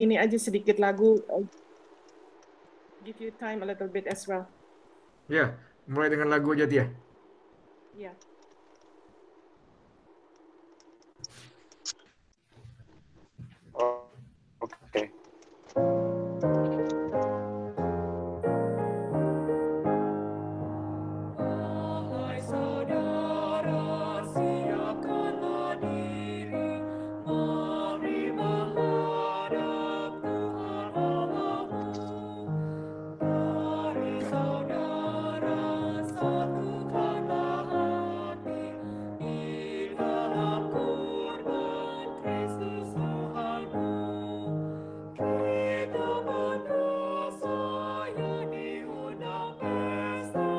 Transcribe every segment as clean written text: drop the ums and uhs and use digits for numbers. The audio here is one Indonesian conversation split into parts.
ini aja sedikit lagu, give you time a little bit as well. Ya, mulai dengan lagu aja Tia. Yeah. Oh, oke. Hai saudara, siapkanlah diri, mari menghadap Tuhan Allahmu. Mari saudara, satukanlah hati di dalam kurban Kristus Tuhanmu. Kita berdosa yang diundang pesta,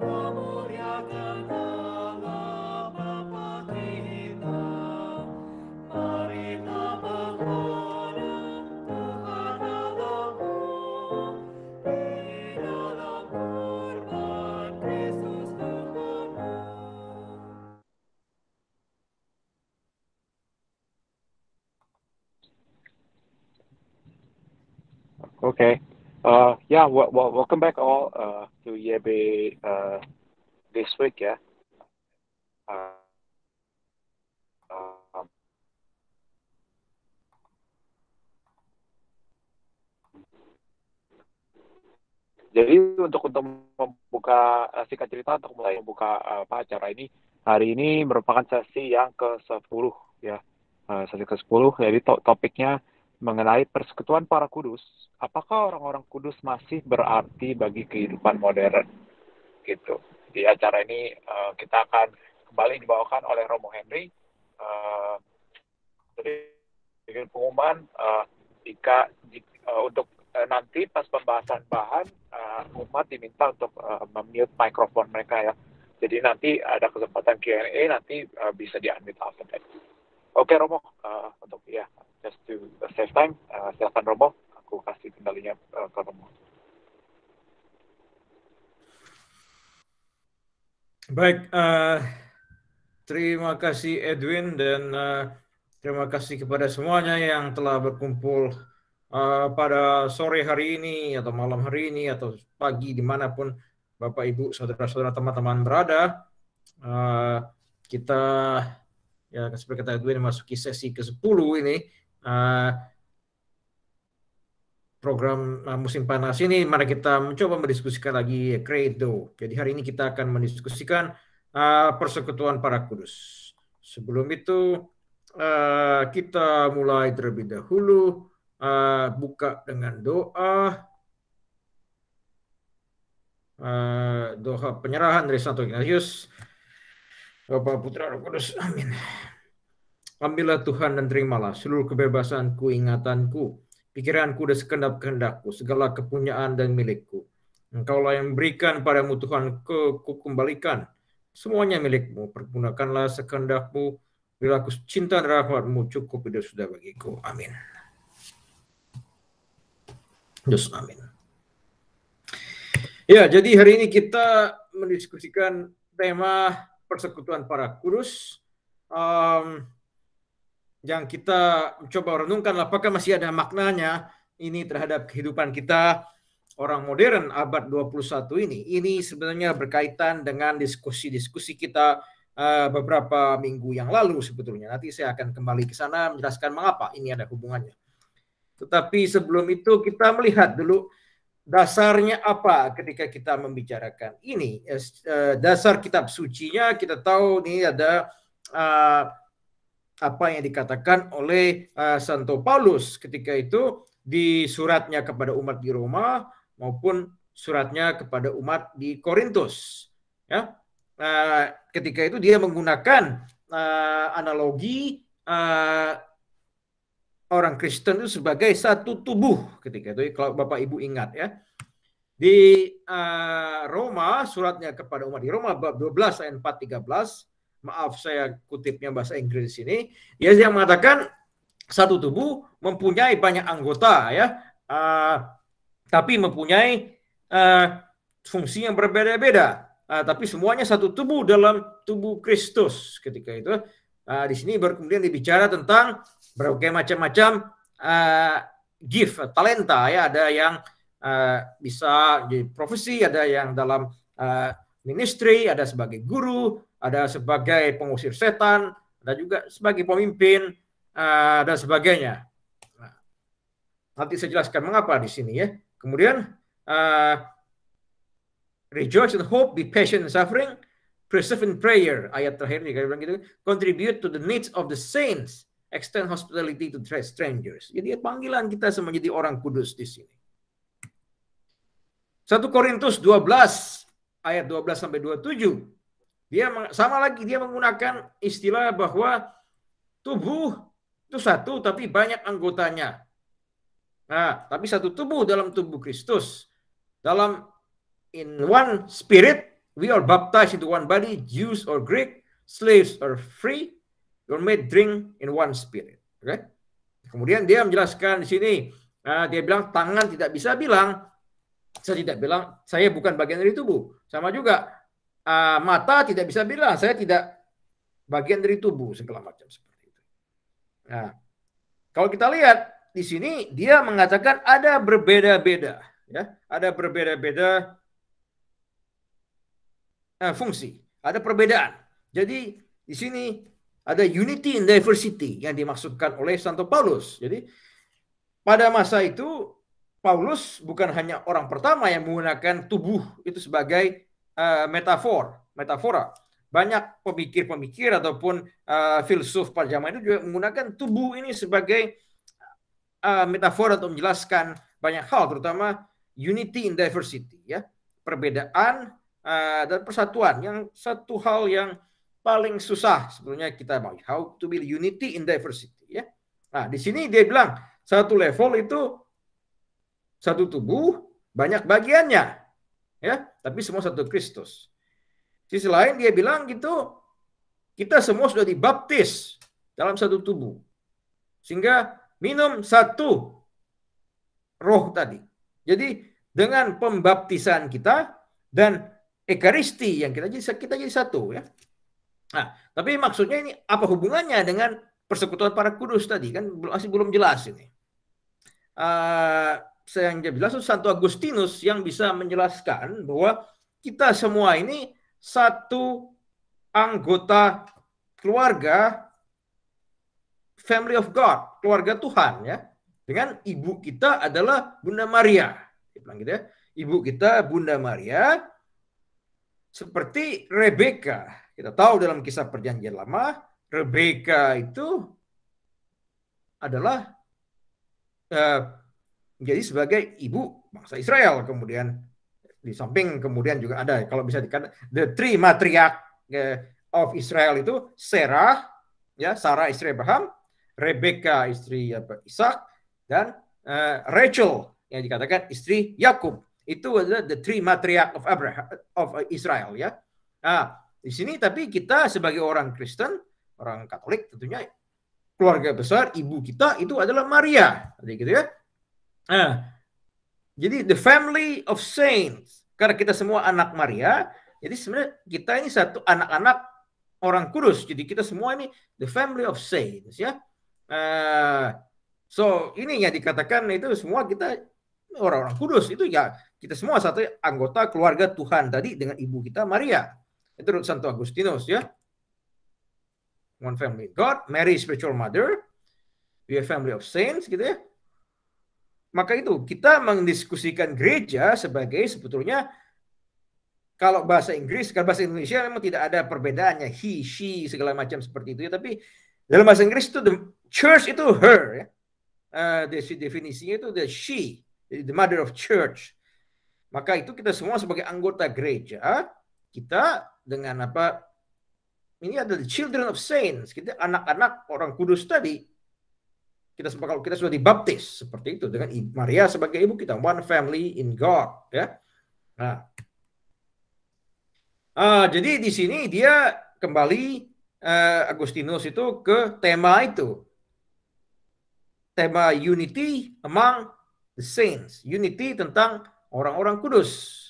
memuliakan Allah Bapa kita. Marilah menghadap Tuhan Allahmu di dalam kurban Kristus Tuhanmu. Okay. Welcome back all to YB this week. Yeah. Um, jadi untuk membuka singkat cerita untuk mulai membuka acara ini, hari ini merupakan sesi yang ke-10 ya. Sesi ke-10, jadi topiknya mengenai persekutuan para kudus. Apakah orang-orang kudus masih berarti bagi kehidupan modern? Gitu. Di acara ini kita akan kembali dibawakan oleh Romo Henry. Jadi pengumuman untuk nanti pas pembahasan bahan umat diminta untuk mute mikrofon mereka ya. Jadi nanti ada kesempatan Q&A nanti bisa di-unmute after that. Oke Romo, untuk ya just to save time, silakan Romo, aku kasih kendalinya ke Romo. Baik, terima kasih Edwin dan terima kasih kepada semuanya yang telah berkumpul pada sore hari ini atau malam hari ini atau pagi dimanapun Bapak Ibu saudara-saudara teman-teman berada. Kita ya seperti kata Edwin memasuki sesi ke-10 ini program musim panas ini. Mari kita mencoba mendiskusikan lagi Credo. Jadi hari ini kita akan mendiskusikan persekutuan para kudus. Sebelum itu kita mulai terlebih dahulu buka dengan doa penyerahan dari Santo Ignatius. Bapa, Putra, Roh Kudus. Amin. Ambillah Tuhan dan terimalah seluruh kebebasanku, ingatanku, pikiranku dan segenap kehendakku, segala kepunyaan dan milikku. Engkaulah yang berikan padamu Tuhan, kukembalikan. Semuanya milikmu, pergunakanlah sekehendakmu, berilah aku cinta dan rahmatmu, cukup hidup sudah bagiku. Amin. Yes, amin. Ya, jadi hari ini kita mendiskusikan tema persekutuan para kudus. Yang kita coba renungkan apakah masih ada maknanya ini terhadap kehidupan kita orang modern abad 21 ini. Ini sebenarnya berkaitan dengan diskusi-diskusi kita beberapa minggu yang lalu sebetulnya. Nanti saya akan kembali ke sana menjelaskan mengapa ini ada hubungannya. Tetapi sebelum itu kita melihat dulu dasarnya apa ketika kita membicarakan ini. Dasar kitab sucinya kita tahu ini ada apa yang dikatakan oleh Santo Paulus ketika itu di suratnya kepada umat di Roma maupun suratnya kepada umat di Korintus. Ya, ketika itu dia menggunakan analogi orang Kristen itu sebagai satu tubuh ketika itu, kalau Bapak Ibu ingat ya. Di Roma, suratnya kepada umat di Roma bab 12 ayat 4-13, maaf saya kutipnya bahasa Inggris ini, ya, yang mengatakan satu tubuh mempunyai banyak anggota ya, tapi mempunyai fungsi yang berbeda-beda, tapi semuanya satu tubuh dalam tubuh Kristus ketika itu. Di sini baru kemudian dibicara tentang berbagai macam-macam gift, talenta ya, ada yang bisa jadi profesi, ada yang dalam ministry, ada sebagai guru, ada sebagai pengusir setan, ada juga sebagai pemimpin dan sebagainya. Nah, nanti saya jelaskan mengapa di sini ya. Kemudian rejoice in hope, be patient in suffering, persevere in prayer. Ayat terakhir juga bilang gitu. Contribute to the needs of the saints, extend hospitality to strangers. Jadi panggilan kita semua jadi orang kudus di sini. 1 Korintus 12 ayat 12 sampai 27. Dia sama lagi, dia menggunakan istilah bahwa tubuh itu satu tapi banyak anggotanya. Nah, tapi satu tubuh dalam tubuh Kristus. In one spirit, we are baptized into one body, Jews or Greek, slaves or free, you're made drink in one spirit. Okay? Kemudian dia menjelaskan di sini, dia bilang tangan tidak bisa bilang, saya tidak bilang, saya bukan bagian dari tubuh. Sama juga, mata tidak bisa bilang, saya tidak bagian dari tubuh, segala macam seperti itu. Nah, kalau kita lihat di sini, dia mengatakan ada berbeda-beda, ya, ada berbeda-beda fungsi, ada perbedaan. Jadi di sini ada unity in diversity yang dimaksudkan oleh Santo Paulus. Jadi pada masa itu Paulus bukan hanya orang pertama yang menggunakan tubuh itu sebagai metafora. Banyak pemikir-pemikir ataupun filsuf pada zaman itu juga menggunakan tubuh ini sebagai metafora untuk menjelaskan banyak hal, terutama unity in diversity, ya, perbedaan dan persatuan, yang satu hal yang paling susah sebetulnya kita mau, how to build unity in diversity, ya. Nah, di sini dia bilang satu level itu satu tubuh banyak bagiannya, ya, tapi semua satu Kristus. Sisi lain dia bilang gitu, kita semua sudah dibaptis dalam satu tubuh, sehingga minum satu roh tadi. Jadi dengan pembaptisan kita dan Ekaristi yang kita jadi satu, ya. Nah, tapi maksudnya ini apa hubungannya dengan persekutuan para kudus tadi, kan masih belum jelas ini. Yang jelas itu Santo Agustinus yang bisa menjelaskan bahwa kita semua ini satu anggota keluarga family of God, keluarga Tuhan, ya. Dengan ibu kita adalah Bunda Maria. Dia bilang gitu, ya. Ibu kita Bunda Maria seperti Rebeka. Kita tahu dalam kisah Perjanjian Lama, Rebeka itu adalah menjadi sebagai ibu bangsa Israel. Kemudian di samping kemudian juga ada, kalau bisa dikatakan, the three matriarch of Israel itu Sarah, ya, Sarah istri Abraham, Rebeka istri Ishak, dan Rachel yang dikatakan istri Yakub. Itu adalah the three matriarch of Israel, ya. Nah, di sini tapi kita sebagai orang Kristen, orang Katolik tentunya keluarga besar ibu kita itu adalah Maria, gitu, ya. Nah, jadi the family of saints, karena kita semua anak Maria, jadi sebenarnya kita ini satu anak-anak orang kudus. Jadi kita semua ini the family of saints, ya. So ini yang dikatakan itu semua kita orang-orang kudus, itu ya kita semua satu anggota keluarga Tuhan tadi dengan ibu kita Maria. Itu menurut Santo Agustinus, ya. One family God, Mary spiritual mother, we are family of saints, gitu, ya. Maka itu kita mendiskusikan gereja sebagai sebetulnya, kalau bahasa Inggris, kalau bahasa Indonesia memang tidak ada perbedaannya, he, she, segala macam seperti itu, ya. Tapi dalam bahasa Inggris itu the church itu her, ya. Definisinya itu the she, the mother of church. Maka itu kita semua sebagai anggota gereja, kita dengan apa? Ini adalah the children of saints. Kita anak-anak orang kudus tadi. Kalau kita sudah dibaptis seperti itu dengan Maria sebagai ibu kita, one family in God, ya. Nah, jadi di sini dia kembali Agustinus itu ke tema itu. Tema unity among the saints. Unity tentang orang-orang kudus.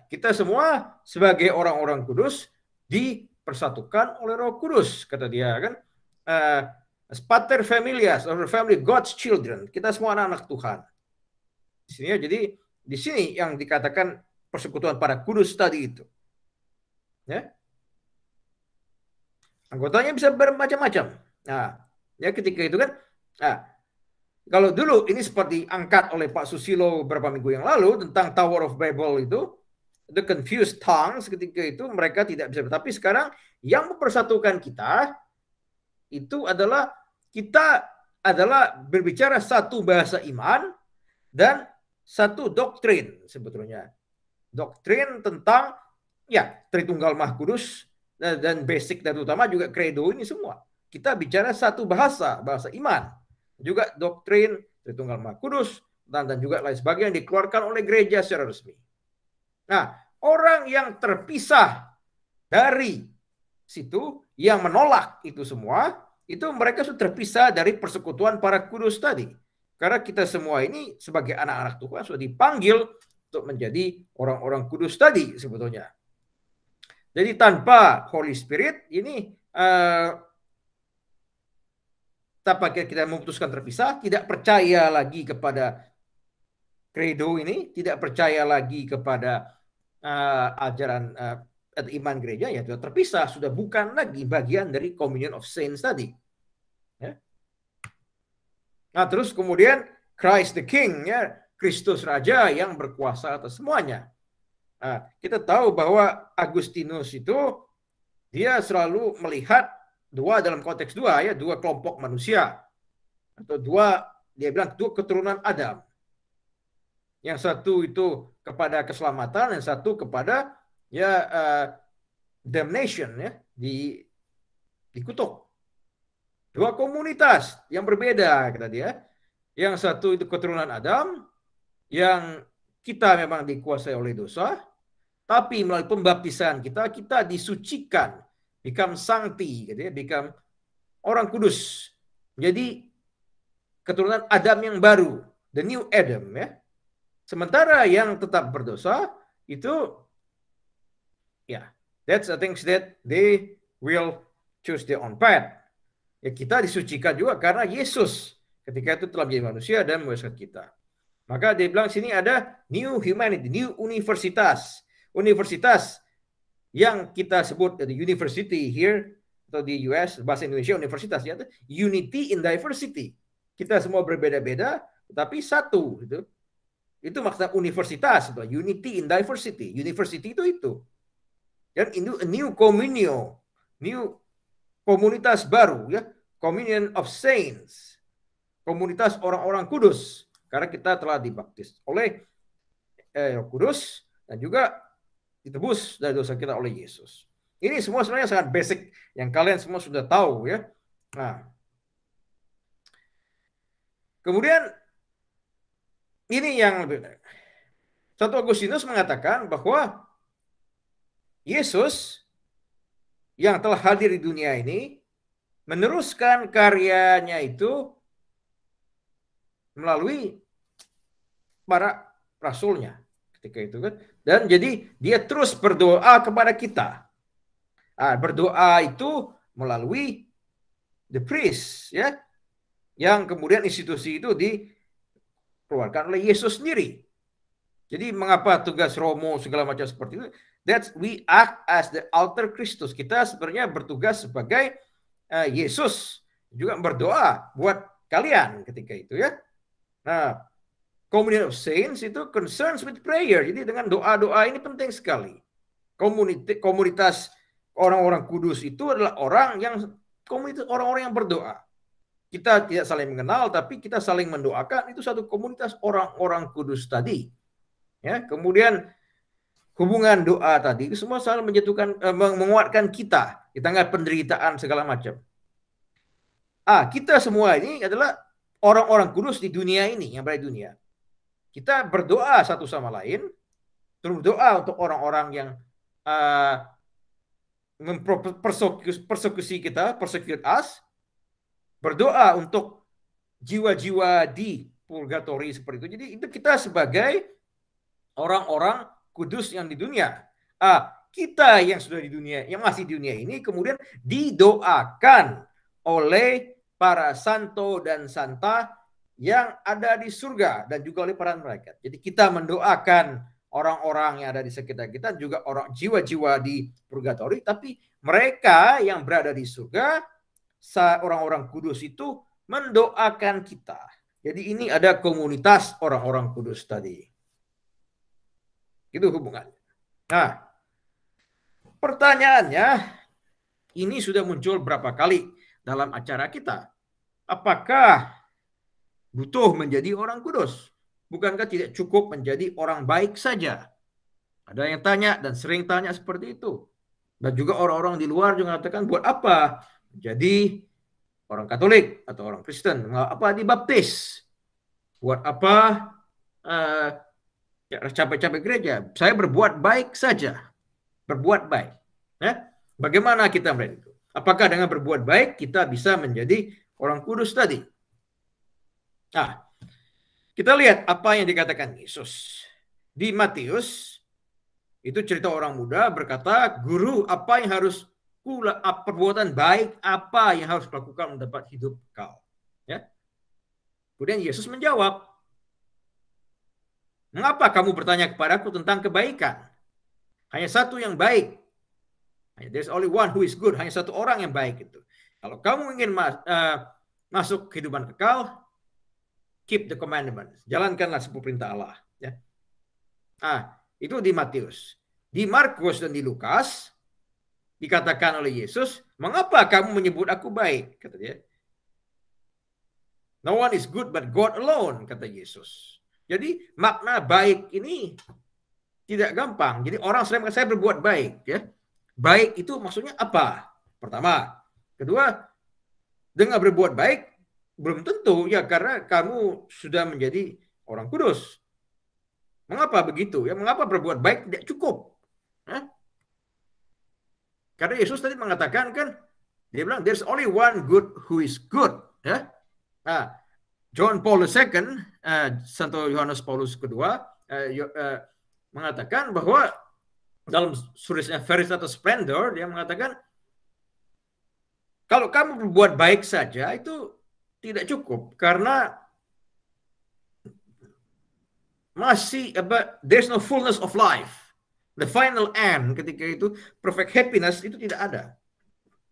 Kita semua sebagai orang-orang kudus dipersatukan oleh Roh Kudus, kata dia, kan. As pater familias, or family God's children. Kita semua anak-anak Tuhan. Di sini ya, jadi di sini yang dikatakan persekutuan para kudus tadi itu. Ya. Anggotanya bisa bermacam-macam. Nah, ya ketika itu kan, nah, kalau dulu ini seperti angkat oleh Pak Susilo beberapa minggu yang lalu tentang Tower of Babel itu, the confused tongues, ketika itu mereka tidak bisa. Tapi sekarang yang mempersatukan kita itu adalah kita adalah berbicara satu bahasa iman dan satu doktrin sebetulnya. Doktrin tentang ya Tritunggal Maha Kudus dan basic dan utama juga credo ini semua. Kita bicara satu bahasa iman. Juga doktrin Tritunggal Maha Kudus dan juga lain sebagainya yang dikeluarkan oleh gereja secara resmi. Nah, orang yang terpisah dari situ yang menolak itu semua, itu mereka sudah terpisah dari persekutuan para kudus tadi. Karena kita semua ini sebagai anak-anak Tuhan sudah dipanggil untuk menjadi orang-orang kudus tadi sebetulnya. Jadi tanpa Holy Spirit ini tanpa kita memutuskan terpisah, tidak percaya lagi kepada credo ini, tidak percaya lagi kepada ajaran iman gereja, ya sudah terpisah, sudah bukan lagi bagian dari communion of saints tadi. Ya. Nah terus kemudian Christ the King, ya Kristus Raja yang berkuasa atas semuanya. Nah, kita tahu bahwa Agustinus itu dia selalu melihat dua dalam konteks dua, ya dua kelompok manusia atau dua, dia bilang dua keturunan Adam. Yang satu itu kepada keselamatan, yang satu kepada ya damnation, ya dikutuk. Dua komunitas yang berbeda kata dia. Yang satu itu keturunan Adam yang kita memang dikuasai oleh dosa, tapi melalui pembaptisan kita disucikan, become sancti, gitu ya, become orang kudus. Jadi keturunan Adam yang baru, the new Adam, ya. Sementara yang tetap berdosa itu ya, that's the things that they will choose their own path. Ya kita disucikan juga karena Yesus ketika itu telah menjadi manusia dan membebaskan kita. Maka dia bilang sini ada new humanity, new universitas. Universitas yang kita sebut the university here atau di US bahasa Indonesia universitas, ya, unity in diversity. Kita semua berbeda-beda tetapi satu gitu. Itu maksudnya universitas, unity in diversity. University itu. Dan new communio, new komunitas baru, ya, communion of saints, komunitas orang-orang kudus, karena kita telah dibaptis oleh Roh Kudus dan juga ditebus dari dosa kita oleh Yesus. Ini semua sebenarnya sangat basic yang kalian semua sudah tahu, ya. Nah, kemudian ini yang lebih menarik. Santo Agustinus mengatakan bahwa Yesus yang telah hadir di dunia ini meneruskan karyanya itu melalui para rasulnya ketika itu kan, dan jadi dia terus berdoa kepada kita. Berdoa itu melalui the priest, ya, yang kemudian institusi itu dikeluarkan oleh Yesus sendiri. Jadi mengapa tugas Romo segala macam seperti itu? That we act as the alter Christus. Kita sebenarnya bertugas sebagai Yesus, juga berdoa buat kalian ketika itu, ya. Nah, communion of saints itu concerns with prayer. Jadi dengan doa-doa ini penting sekali. Komunitas orang-orang kudus itu adalah komunitas orang-orang yang berdoa. Kita tidak saling mengenal, tapi kita saling mendoakan. Itu satu komunitas orang-orang kudus tadi. Ya, kemudian hubungan doa tadi itu semua selalu menguatkan kita di tengah penderitaan segala macam. Kita semua ini adalah orang-orang kudus di dunia ini, yang berada di dunia. Kita berdoa satu sama lain, berdoa untuk orang-orang yang persekusi kita, persecute us, berdoa untuk jiwa-jiwa di purgatori seperti itu. Jadi itu kita sebagai orang-orang kudus yang di dunia. Kita yang sudah di dunia, yang masih di dunia ini kemudian didoakan oleh para santo dan santa yang ada di surga dan juga oleh para malaikat. Jadi kita mendoakan orang-orang yang ada di sekitar kita, juga orang jiwa-jiwa di purgatori, tapi mereka yang berada di surga, orang-orang kudus itu mendoakan kita. Jadi ini ada komunitas orang-orang kudus tadi. Itu hubungannya. Nah, pertanyaannya, ini sudah muncul berapa kali dalam acara kita. Apakah butuh menjadi orang kudus? Bukankah tidak cukup menjadi orang baik saja? Ada yang tanya dan sering tanya seperti itu. Dan juga orang-orang di luar juga mengatakan, buat apa jadi orang Katolik atau orang Kristen? Apa dibaptis? Buat apa capek-capek gereja? Saya berbuat baik saja. Berbuat baik. Ya? Bagaimana kita melihat itu? Apakah dengan berbuat baik kita bisa menjadi orang kudus tadi? Nah, kita lihat apa yang dikatakan Yesus. Di Matius, itu cerita orang muda berkata, Guru, apa yang harus perbuatan baik, apa yang harus kulakukan mendapat hidup kekal? Ya. Kemudian Yesus menjawab, mengapa kamu bertanya kepadaku tentang kebaikan? Hanya satu yang baik. There's only one who is good. Hanya satu orang yang baik itu. Kalau kamu ingin masuk kehidupan kekal, keep the commandments. Jalankanlah 10 perintah Allah. Ya. Itu di Matius. Di Markus dan di Lukas dikatakan oleh Yesus, mengapa kamu menyebut aku baik? Kata dia. No one is good but God alone, kata Yesus. Jadi makna baik ini tidak gampang. Jadi orang sering mengatakan saya berbuat baik. Ya. Baik itu maksudnya apa? Pertama. Kedua, dengan berbuat baik belum tentu ya karena kamu sudah menjadi orang kudus. Mengapa begitu? Ya, mengapa berbuat baik tidak cukup? Karena Yesus tadi mengatakan kan, dia bilang there's only one good who is good. Ya. John Paul II, Santo Yohanes Paulus II mengatakan bahwa dalam tulisnya Veris atau Splendor, dia mengatakan kalau kamu berbuat baik saja itu tidak cukup karena masih there's no fullness of life. The final end ketika itu perfect happiness itu tidak ada.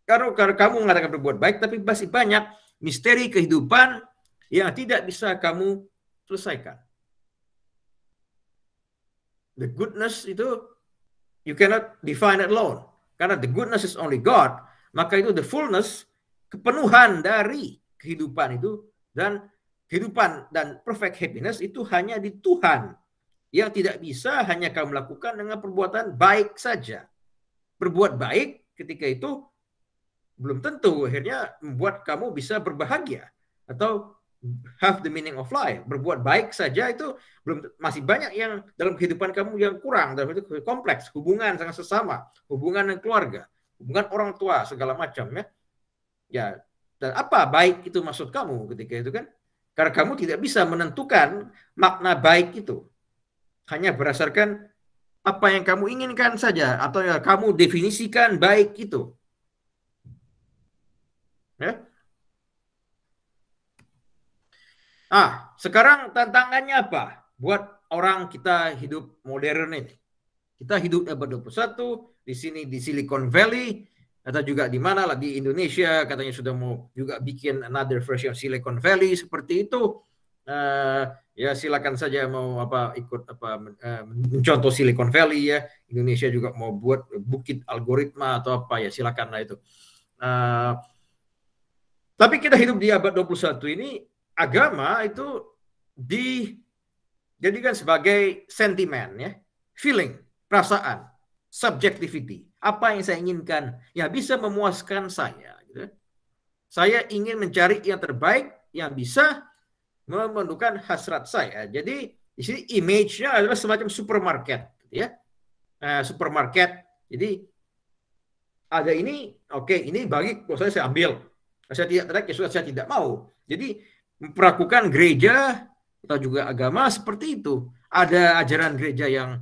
Karena kamu mengatakan berbuat baik tapi masih banyak misteri kehidupan yang tidak bisa kamu selesaikan. The goodness itu you cannot define it alone. Karena the goodness is only God. Maka itu the fullness, kepenuhan dari kehidupan itu. Dan kehidupan dan perfect happiness itu hanya di Tuhan. Yang tidak bisa hanya kamu lakukan dengan perbuatan baik saja. Berbuat baik ketika itu belum tentu akhirnya membuat kamu bisa berbahagia. Atau have the meaning of life. Berbuat baik saja itu masih banyak yang dalam kehidupan kamu yang kurang, dalam itu kompleks, hubungan dengan sesama, hubungan dengan keluarga, hubungan orang tua segala macam ya. Ya, dan apa baik itu maksud kamu ketika itu kan? Karena kamu tidak bisa menentukan makna baik itu. Hanya berdasarkan apa yang kamu inginkan saja atau ya kamu definisikan baik itu. Ya. Sekarang tantangannya apa? Buat orang kita hidup modern ini. Kita hidup abad 21, di sini di Silicon Valley, atau juga di mana lah di Indonesia, katanya sudah mau juga bikin another version Silicon Valley seperti itu. Ya silakan saja mau ikut mencontoh Silicon Valley ya. Indonesia juga mau buat bukit algoritma atau apa ya, silakan lah itu. Tapi kita hidup di abad 21 ini, agama itu dijadikan sebagai sentimen ya, feeling, perasaan, subjectivity. Apa yang saya inginkan yang bisa memuaskan saya gitu. Saya ingin mencari yang terbaik yang bisa memenuhkan hasrat saya. Jadi di sini image-nya adalah semacam supermarket ya. Supermarket. Jadi ada ini, oke, ini bagi kalau saya ambil. Saya tidak tertarik, ya sudah saya tidak mau. Jadi memperlakukan gereja atau juga agama seperti itu. Ada ajaran gereja yang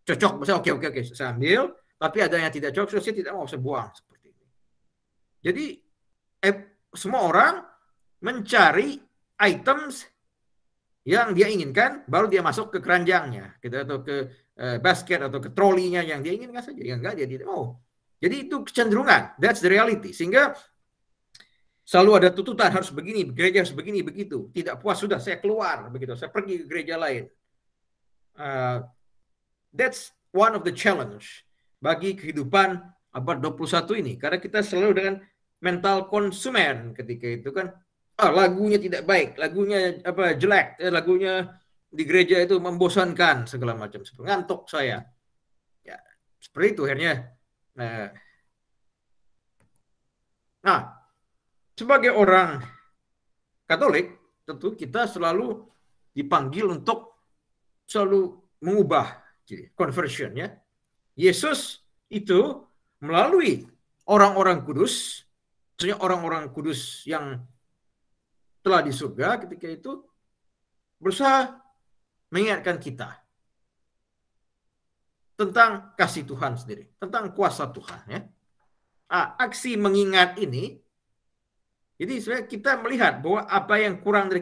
cocok, misalnya oke, saya ambil, tapi ada yang tidak cocok, saya tidak mau, saya buang seperti itu. Jadi semua orang mencari items yang dia inginkan, baru dia masuk ke keranjangnya, gitu, atau ke basket atau ke trolinya yang dia inginkan saja. Yang enggak dia tidak mau. Jadi itu kecenderungan, that's the reality. Sehingga selalu ada tuntutan harus begini, gereja harus begini, begitu. Tidak puas sudah saya keluar, begitu. Saya pergi ke gereja lain. That's one of the challenge bagi kehidupan abad 21 ini. Karena kita selalu dengan mental konsumen ketika itu kan. Lagunya tidak baik, lagunya jelek, lagunya di gereja itu membosankan segala macam. Ngantuk saya. Ya, seperti itu akhirnya. Nah, sebagai orang Katolik, tentu kita selalu dipanggil untuk selalu mengubah conversion ya. Yesus itu melalui orang-orang kudus, maksudnya orang-orang kudus yang telah di surga ketika itu berusaha mengingatkan kita tentang kasih Tuhan sendiri, tentang kuasa Tuhan ya. Aksi mengingat ini, jadi sebenarnya kita melihat bahwa apa yang kurang dari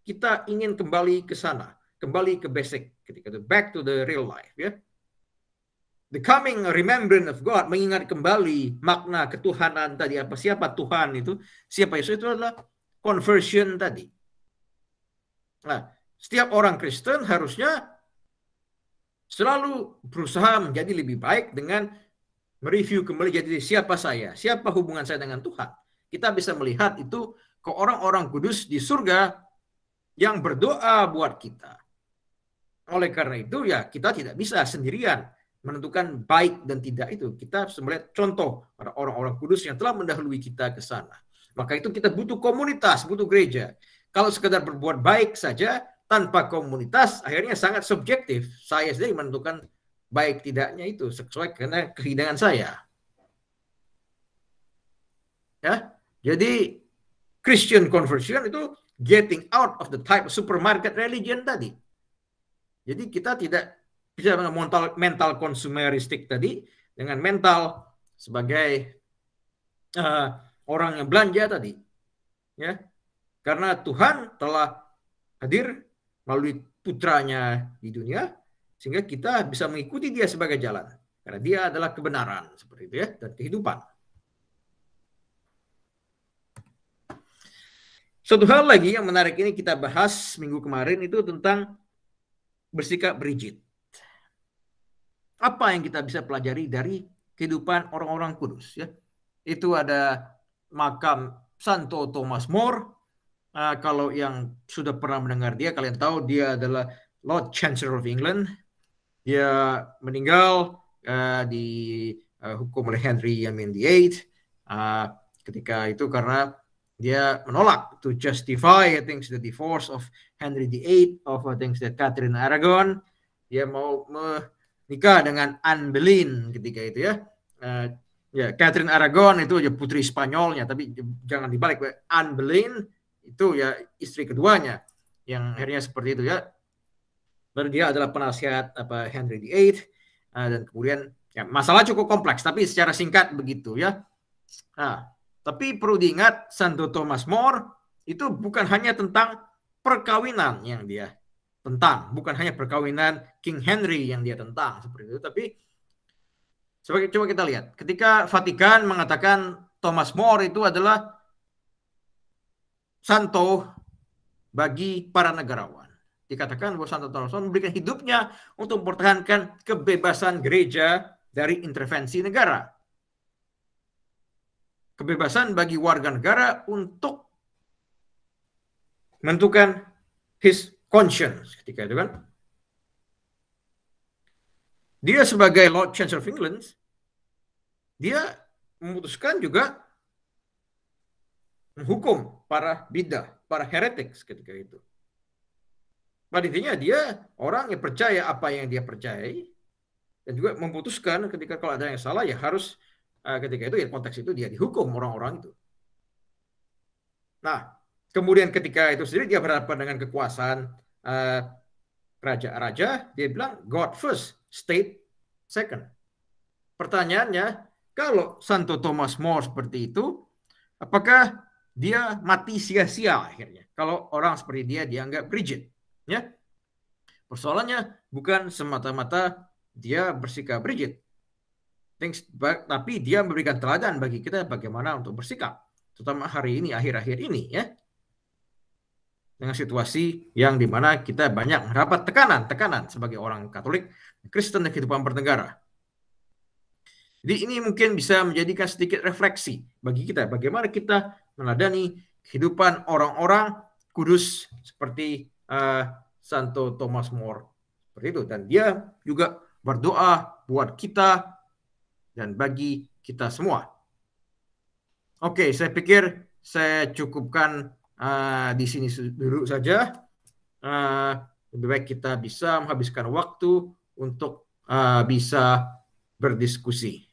kita ingin kembali ke sana, kembali ke basic ketika itu, back to the real life ya. The coming remembrance of God, mengingat kembali makna ketuhanan tadi, siapa Tuhan itu, siapa Yesus itu adalah conversion tadi. Nah, setiap orang Kristen harusnya selalu berusaha menjadi lebih baik dengan mereview kembali jadi siapa saya, siapa hubungan saya dengan Tuhan. Kita bisa melihat itu ke orang-orang kudus di surga yang berdoa buat kita. Oleh karena itu ya kita tidak bisa sendirian menentukan baik dan tidak itu. Kita harus melihat contoh para orang-orang kudus yang telah mendahului kita ke sana. Maka itu kita butuh komunitas, butuh gereja. Kalau sekedar berbuat baik saja tanpa komunitas, akhirnya sangat subjektif. Saya sendiri menentukan baik tidaknya itu sesuai dengan kehidupan saya. Ya, jadi Christian conversion itu getting out of the type of supermarket religion tadi. Jadi kita tidak bisa mental konsumeristik tadi dengan mental sebagai orang yang belanja tadi, ya, karena Tuhan telah hadir melalui putranya di dunia, sehingga kita bisa mengikuti dia sebagai jalan, karena dia adalah kebenaran seperti itu ya, dan kehidupan. Satu hal lagi yang menarik ini kita bahas minggu kemarin itu tentang bersikap rigid. Apa yang kita bisa pelajari dari kehidupan orang-orang kudus ya? Itu ada makam Santo Thomas More. Kalau yang sudah pernah mendengar dia, kalian tahu dia adalah Lord Chancellor of England. Dia meninggal dihukum oleh Henry VIII ketika itu karena dia menolak to justify I think the divorce of Henry VIII of I think that Catherine Aragon. Dia mau menikah dengan Anne Boleyn ketika itu ya. Ya, Catherine Aragon itu aja putri Spanyolnya, tapi jangan dibalik. Anne Boleyn itu ya istri keduanya yang akhirnya seperti itu ya. Baru dia adalah penasihat Henry VIII dan kemudian ya, masalah cukup kompleks, tapi secara singkat begitu ya. Nah, tapi perlu diingat Santo Thomas More itu bukan hanya tentang perkawinan yang dia tentang, bukan hanya perkawinan King Henry yang dia tentang seperti itu, tapi coba kita lihat, ketika Vatikan mengatakan Thomas More itu adalah santo bagi para negarawan. Dikatakan bahwa Santo Thomas More memberikan hidupnya untuk mempertahankan kebebasan gereja dari intervensi negara. Kebebasan bagi warga negara untuk menentukan his conscience ketika itu kan. Dia sebagai Lord Chancellor of England, dia memutuskan juga menghukum para bidah, para heretics ketika itu. Pada intinya dia orang yang percaya apa yang dia percayai dan juga memutuskan ketika kalau ada yang salah ya harus ketika itu ya konteks itu dia dihukum orang-orang itu. Nah, kemudian ketika itu sendiri dia berhadapan dengan kekuasaan raja-raja, dia bilang God first, state second. Pertanyaannya, kalau Santo Thomas More seperti itu, apakah dia mati sia-sia akhirnya. Kalau orang seperti dia dianggap rigid, ya. Persoalannya bukan semata-mata dia bersikap rigid, tapi dia memberikan teladan bagi kita bagaimana untuk bersikap, terutama hari ini, akhir-akhir ini, ya. Dengan situasi yang dimana kita banyak mendapat tekanan sebagai orang Katolik, Kristen dan kehidupan bernegara. Jadi ini mungkin bisa menjadikan sedikit refleksi bagi kita, bagaimana kita meneladani kehidupan orang-orang kudus seperti Santo Thomas More, seperti itu. Dan dia juga berdoa buat kita dan bagi kita semua. Oke, saya pikir saya cukupkan di sini dulu saja. Lebih baik kita bisa menghabiskan waktu untuk bisa berdiskusi.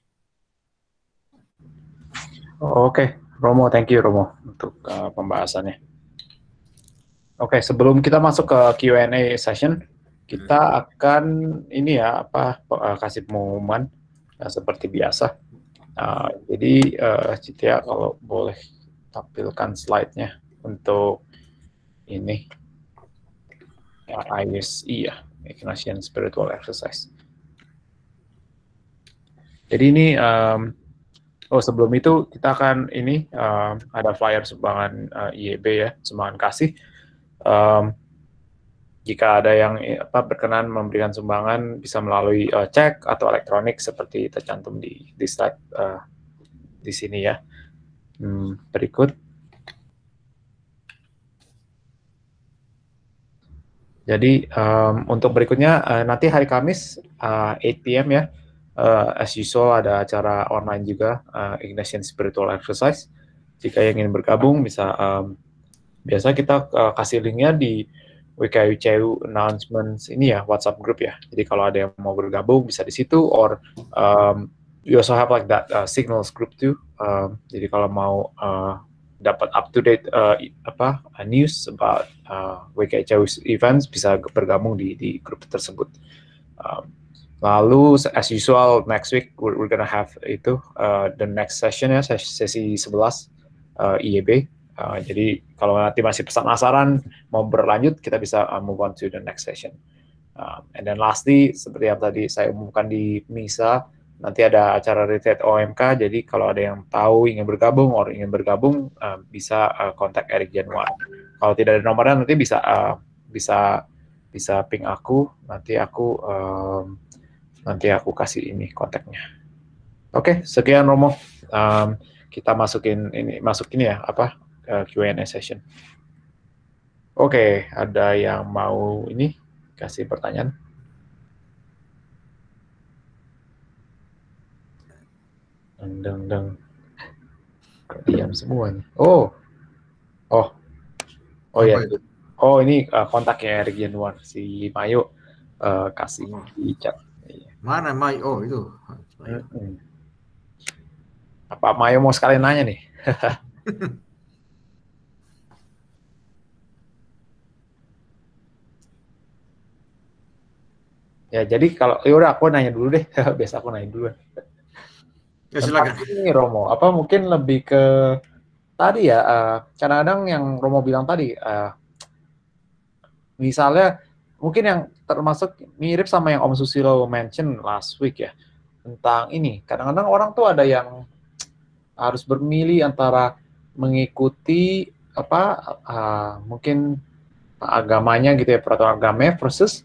Oke, Romo, thank you Romo untuk pembahasannya. Oke, sebelum kita masuk ke Q&A session, kita akan ini ya kasih pengumuman seperti biasa. Jadi Cynthia kalau boleh tampilkan slide-nya untuk ini ISE ya, Ignatian Spiritual Exercise. Jadi ini sebelum itu kita akan ini ada flyer sumbangan IEB ya, sumbangan kasih. Jika ada yang berkenan memberikan sumbangan bisa melalui cek atau elektronik seperti tercantum di slide di sini ya. Berikut. Jadi untuk berikutnya nanti hari Kamis 8 PM ya, as usual ada acara online juga, Ignatian Spiritual Exercise. Jika yang ingin bergabung bisa biasa kita kasih linknya di WKUCU announcements ini ya, WhatsApp group ya. Jadi kalau ada yang mau bergabung bisa di situ, or we also have like that signals group too. Jadi kalau mau dapat up to date news about WKUCU events bisa bergabung di grup tersebut. Lalu as usual next week we're gonna have itu the next session ya, sesi 11 IEB. Jadi kalau nanti masih penasaran mau berlanjut, kita bisa move on to the next session. And then lastly, seperti yang tadi saya umumkan di misa, nanti ada acara retreat OMK. Jadi kalau ada yang tahu ingin bergabung bisa kontak Eric Januar. Kalau tidak ada nomornya nanti bisa ping aku. Nanti aku kasih ini kontaknya. Oke, sekian Romo. Kita masuk ini ya Q&A session. Oke, ada yang mau ini kasih pertanyaan? Deng. Diam semua nih. Oh ya. Oh ini kontaknya Eric Januar, si Mayo kasih di chat. Mana Mayo? Oh itu. Apa Mayo mau sekalian nanya nih? Ya, jadi kalau udah aku nanya dulu deh. Biasa aku nanya dulu. Ya silakan. Ini Romo, mungkin lebih ke tadi ya, kadang-kadang yang Romo bilang tadi, misalnya mungkin yang termasuk mirip sama yang Om Susilo mention last week ya, tentang ini. Kadang-kadang orang tuh ada yang harus bermilih antara mengikuti mungkin agamanya gitu ya, peraturan agamanya versus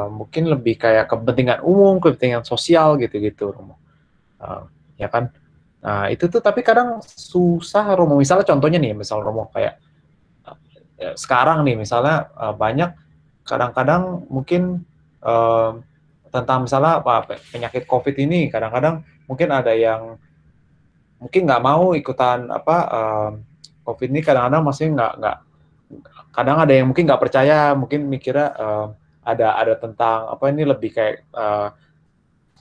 mungkin lebih kayak kepentingan umum, kepentingan sosial gitu Romo. Ya kan? Nah, itu tuh tapi kadang susah Romo. Misalnya contohnya nih, misal Romo kayak sekarang nih misalnya banyak kadang-kadang mungkin tentang misalnya penyakit COVID ini, kadang-kadang mungkin ada yang mungkin nggak mau ikutan COVID ini, kadang-kadang masih nggak kadang ada yang mungkin nggak percaya, mungkin mikirnya ada tentang ini lebih kayak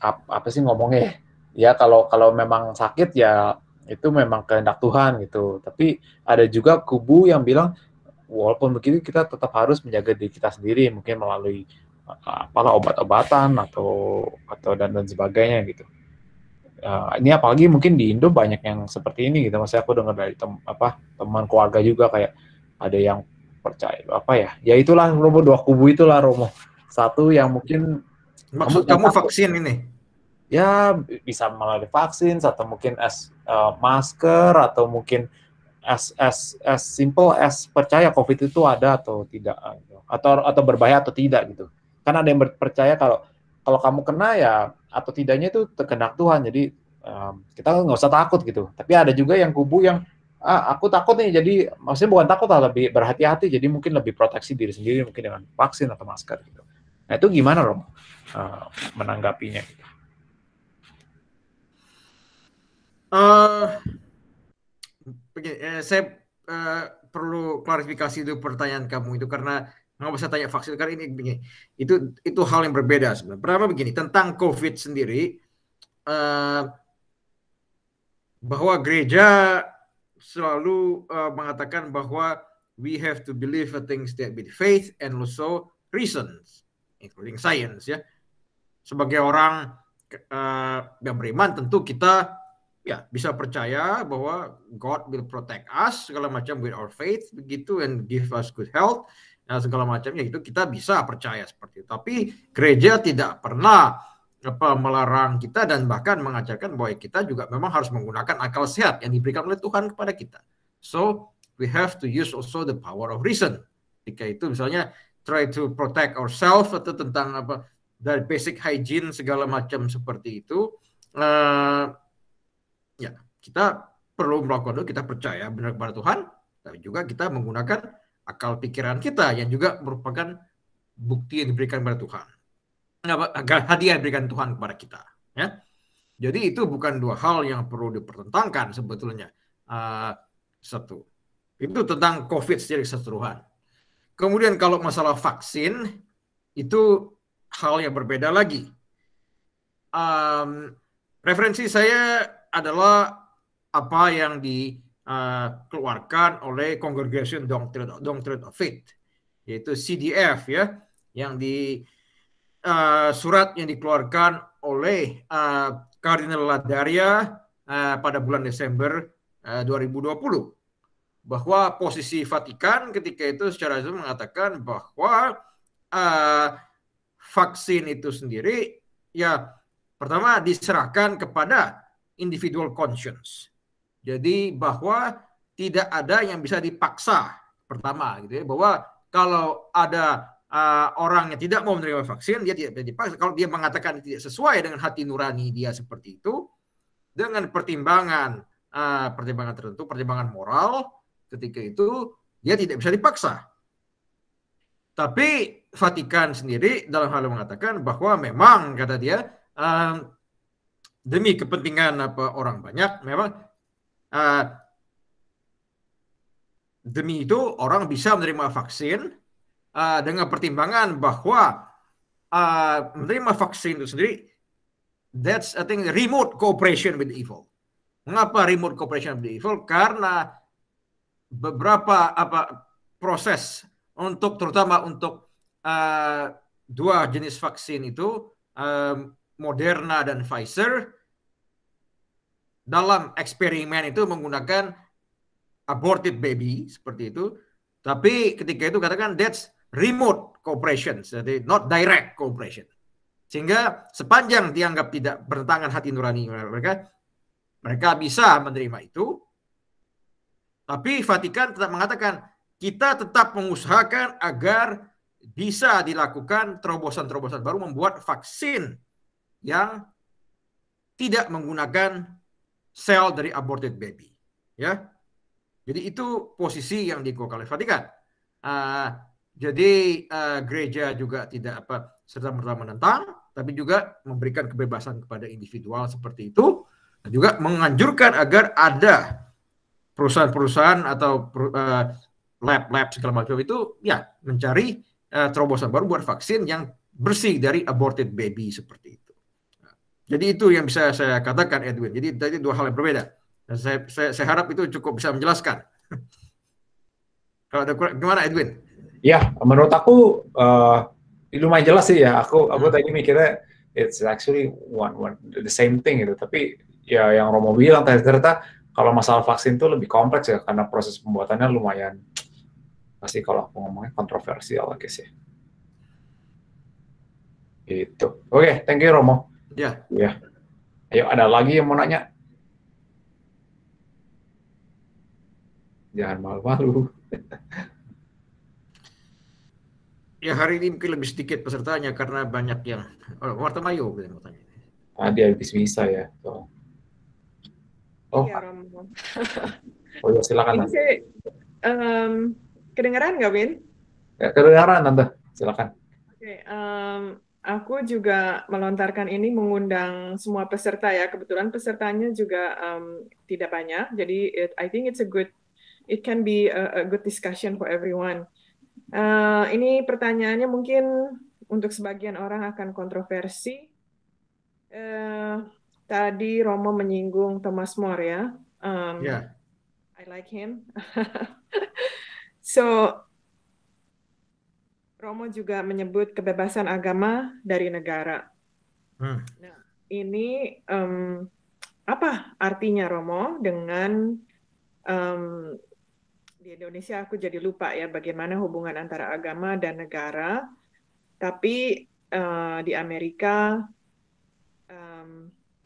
apa sih ngomongnya ya, kalau memang sakit ya itu memang kehendak Tuhan gitu. Tapi ada juga kubu yang bilang walaupun begitu kita tetap harus menjaga diri kita sendiri, mungkin melalui obat-obatan atau dan sebagainya gitu. Ini apalagi mungkin di Indo banyak yang seperti ini gitu. Maksudnya aku dengar dari teman keluarga juga kayak ada yang percaya ya itulah Romo, dua kubu itulah Romo. Satu yang mungkin Maksud jangan kamu takut. vaksin ini? Ya bisa melalui vaksin atau mungkin masker atau mungkin as simple as percaya COVID itu ada atau tidak gitu. atau berbahaya atau tidak gitu. Kan ada yang percaya kalau kamu kena ya atau tidaknya itu kehendak Tuhan, jadi kita nggak usah takut gitu. Tapi ada juga yang kubu yang aku takut nih, jadi maksudnya bukan takut lah, lebih berhati-hati, jadi mungkin lebih proteksi diri sendiri mungkin dengan vaksin atau masker gitu. Nah itu gimana Romo menanggapinya? Saya perlu klarifikasi itu pertanyaan kamu itu, karena nggak bisa tanya vaksin karena ini begini, itu hal yang berbeda sebenarnya. Pertama begini, tentang COVID sendiri, bahwa gereja selalu mengatakan bahwa we have to believe the things that with faith and also reasons, including science ya. Sebagai orang yang beriman tentu kita ya bisa percaya bahwa God will protect us segala macam with our faith begitu, and give us good health, nah, segala macamnya itu kita bisa percaya seperti itu. Tapi gereja tidak pernah melarang kita dan bahkan mengajarkan bahwa kita juga memang harus menggunakan akal sehat yang diberikan oleh Tuhan kepada kita. So we have to use also the power of reason. Ketika itu misalnya try to protect ourselves atau tentang dari basic hygiene segala macam seperti itu, ya kita perlu melakukan itu, kita percaya benar kepada Tuhan, tapi juga kita menggunakan akal pikiran kita yang juga merupakan bukti yang diberikan kepada Tuhan, hadiah yang diberikan Tuhan kepada kita ya. Jadi itu bukan dua hal yang perlu dipertentangkan sebetulnya. Satu itu tentang COVID secara keseluruhan. Kemudian kalau masalah vaksin itu hal yang berbeda lagi. Referensi saya adalah apa yang dikeluarkan oleh Congregation Doctrine of Faith, yaitu CDF ya, yang di surat yang dikeluarkan oleh Kardinal Ladaria pada bulan Desember 2020, bahwa posisi Vatikan ketika itu secara itu mengatakan bahwa vaksin itu sendiri ya pertama diserahkan kepada individual conscience. Jadi bahwa tidak ada yang bisa dipaksa, pertama gitu ya, bahwa kalau ada orang yang tidak mau menerima vaksin, dia tidak bisa dipaksa. Kalau dia mengatakan tidak sesuai dengan hati nurani dia seperti itu, dengan pertimbangan tertentu, pertimbangan moral, ketika itu dia tidak bisa dipaksa. Tapi Vatikan sendiri dalam hal mengatakan bahwa memang kata dia demi kepentingan orang banyak, memang demi itu orang bisa menerima vaksin dengan pertimbangan bahwa menerima vaksin itu sendiri, that's I think remote cooperation with evil. Mengapa remote cooperation with evil? Karena beberapa proses terutama untuk dua jenis vaksin itu, Moderna dan Pfizer, dalam eksperimen itu menggunakan aborted baby seperti itu. Tapi ketika itu katakan that's remote cooperation, jadi not direct cooperation. Sehingga sepanjang dianggap tidak bertentangan hati nurani mereka bisa menerima itu. Tapi Vatikan tetap mengatakan kita tetap mengusahakan agar bisa dilakukan terobosan-terobosan baru, membuat vaksin yang tidak menggunakan sel dari aborted baby, ya. Jadi itu posisi yang dikeluarkan oleh Vatikan. Jadi gereja juga tidak serta-merta menentang, tapi juga memberikan kebebasan kepada individual seperti itu, dan juga menganjurkan agar ada perusahaan-perusahaan atau lab-lab segala macam itu ya mencari terobosan baru buat vaksin yang bersih dari aborted baby seperti itu. Jadi itu yang bisa saya katakan, Edwin. Jadi tadi dua hal yang berbeda. Dan saya harap itu cukup bisa menjelaskan. Kalau ada gimana, Edwin? Ya, menurut aku lumayan jelas sih ya. Aku tadi mikirnya it's actually the same thing gitu. Tapi ya yang Romo bilang tadi, ternyata kalau masalah vaksin itu lebih kompleks ya, karena proses pembuatannya lumayan, pasti kalau aku ngomongnya kontroversial lagi sih. Gitu. Oke, thank you Romo. Ya, Ya, ayo ada lagi yang mau nanya? Jangan malu-malu. ya hari ini mungkin lebih sedikit pesertanya karena banyak yang Marta Mayo yang mau tanya. Dia habis bisa ya. So. Oh, Iya, Romo. oh ya, silakan Ini Tante. saya kedengeran nggak, Win? Ya, kedengaran Tante, silakan. Oke, aku juga melontarkan ini mengundang semua peserta ya. Kebetulan pesertanya juga tidak banyak, jadi I think it can be a good discussion for everyone. Ini pertanyaannya mungkin untuk sebagian orang akan kontroversi. Tadi Romo menyinggung Thomas More ya. Ya, I like him. So, Romo juga menyebut kebebasan agama dari negara. hmm. Nah, ini apa artinya Romo dengan di Indonesia aku jadi lupa ya bagaimana hubungan antara agama dan negara. Tapi di Amerika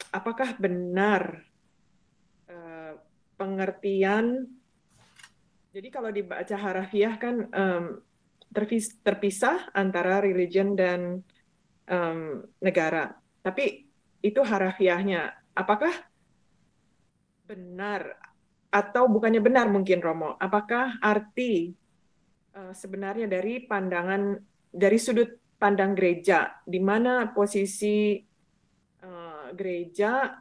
apakah benar pengertian? Jadi kalau dibaca harafiah kan terpisah antara religion dan negara. Tapi itu harafiahnya. Apakah benar atau bukannya benar mungkin Romo? Apakah arti sebenarnya dari sudut pandang gereja, di mana posisi gereja?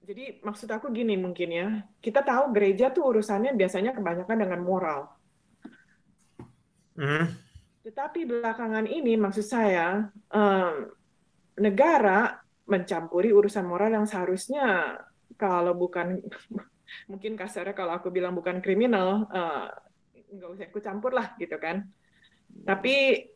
Jadi maksud aku gini mungkin ya, kita tahu gereja tuh urusannya biasanya kebanyakan dengan moral. Tetapi belakangan ini maksud saya negara mencampuri urusan moral yang seharusnya kalau bukan mungkin kasarnya kalau aku bilang bukan kriminal nggak usah ikut campur lah gitu kan. Tapi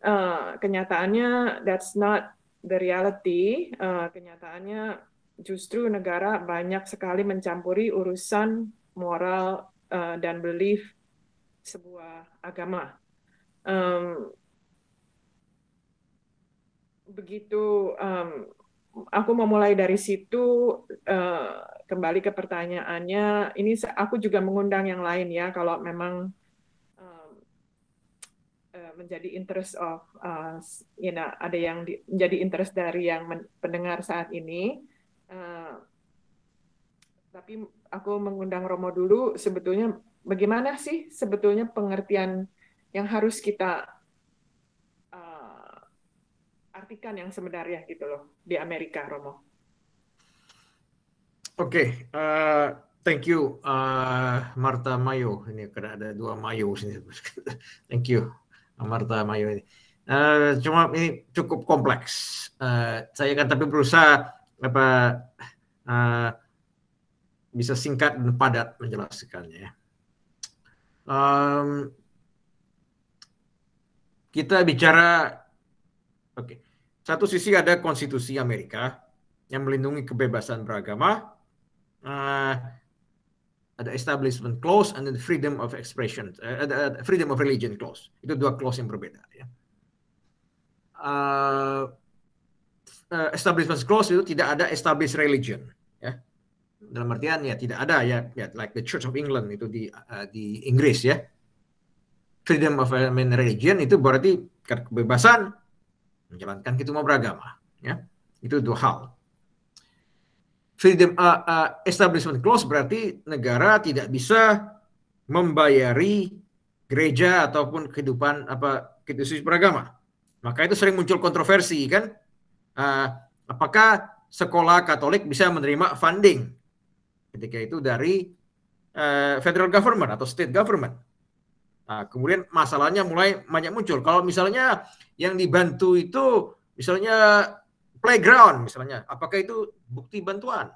kenyataannya that's not the reality. Kenyataannya justru negara banyak sekali mencampuri urusan moral dan belief sebuah agama. Begitu aku mau mulai dari situ, kembali ke pertanyaannya, ini aku juga mengundang yang lain ya, kalau memang menjadi interest of, ada yang menjadi interest dari yang pendengar saat ini. Tapi aku mengundang Romo dulu, sebetulnya bagaimana sih sebetulnya pengertian yang harus kita artikan yang sebenarnya gitu loh di Amerika, Romo. Oke, thank you Marta Mayo. Ini karena ada dua Mayo sini. Thank you Marta Mayo ini. Cuma ini cukup kompleks. Saya kan tapi berusaha bisa singkat dan padat menjelaskannya. Kita bicara, satu sisi ada konstitusi Amerika yang melindungi kebebasan beragama, ada establishment clause and then freedom of expression, freedom of religion clause. Itu dua clause yang berbeda. Ya. Establishment clause itu tidak ada established religion. Ya. Dalam artian ya tidak ada ya like the Church of England itu di Inggris ya. Freedom of religion itu berarti kebebasan menjalankan kita mau beragama ya. Itu dua hal. Freedom establishment clause berarti negara tidak bisa membayari gereja ataupun kehidupan institusi beragama. Maka itu sering muncul kontroversi kan. Apakah sekolah Katolik bisa menerima funding ketika itu dari federal government atau state government. Nah, kemudian masalahnya mulai banyak muncul. Kalau misalnya yang dibantu itu misalnya playground misalnya, apakah itu bukti bantuan?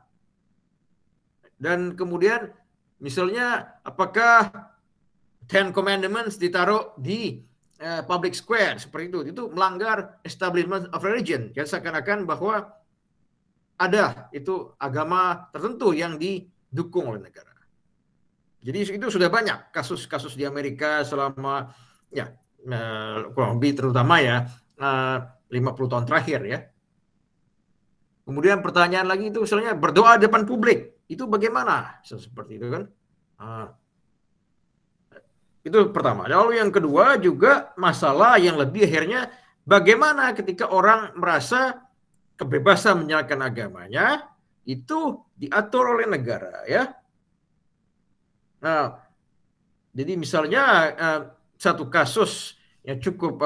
Dan kemudian misalnya apakah Ten Commandments ditaruh di public square seperti itu melanggar establishment of religion. Jadi seakan-akan bahwa ada itu agama tertentu yang didukung oleh negara. Jadi itu sudah banyak kasus-kasus di Amerika selama ya kurang lebih terutama ya 50 tahun terakhir ya. Kemudian pertanyaan lagi itu misalnya berdoa di depan publik itu bagaimana seperti itu kan? Itu pertama. Lalu yang kedua juga masalah yang lebih akhirnya bagaimana ketika orang merasa kebebasan menyalahkan agamanya itu diatur oleh negara ya. Nah, jadi misalnya satu kasus yang cukup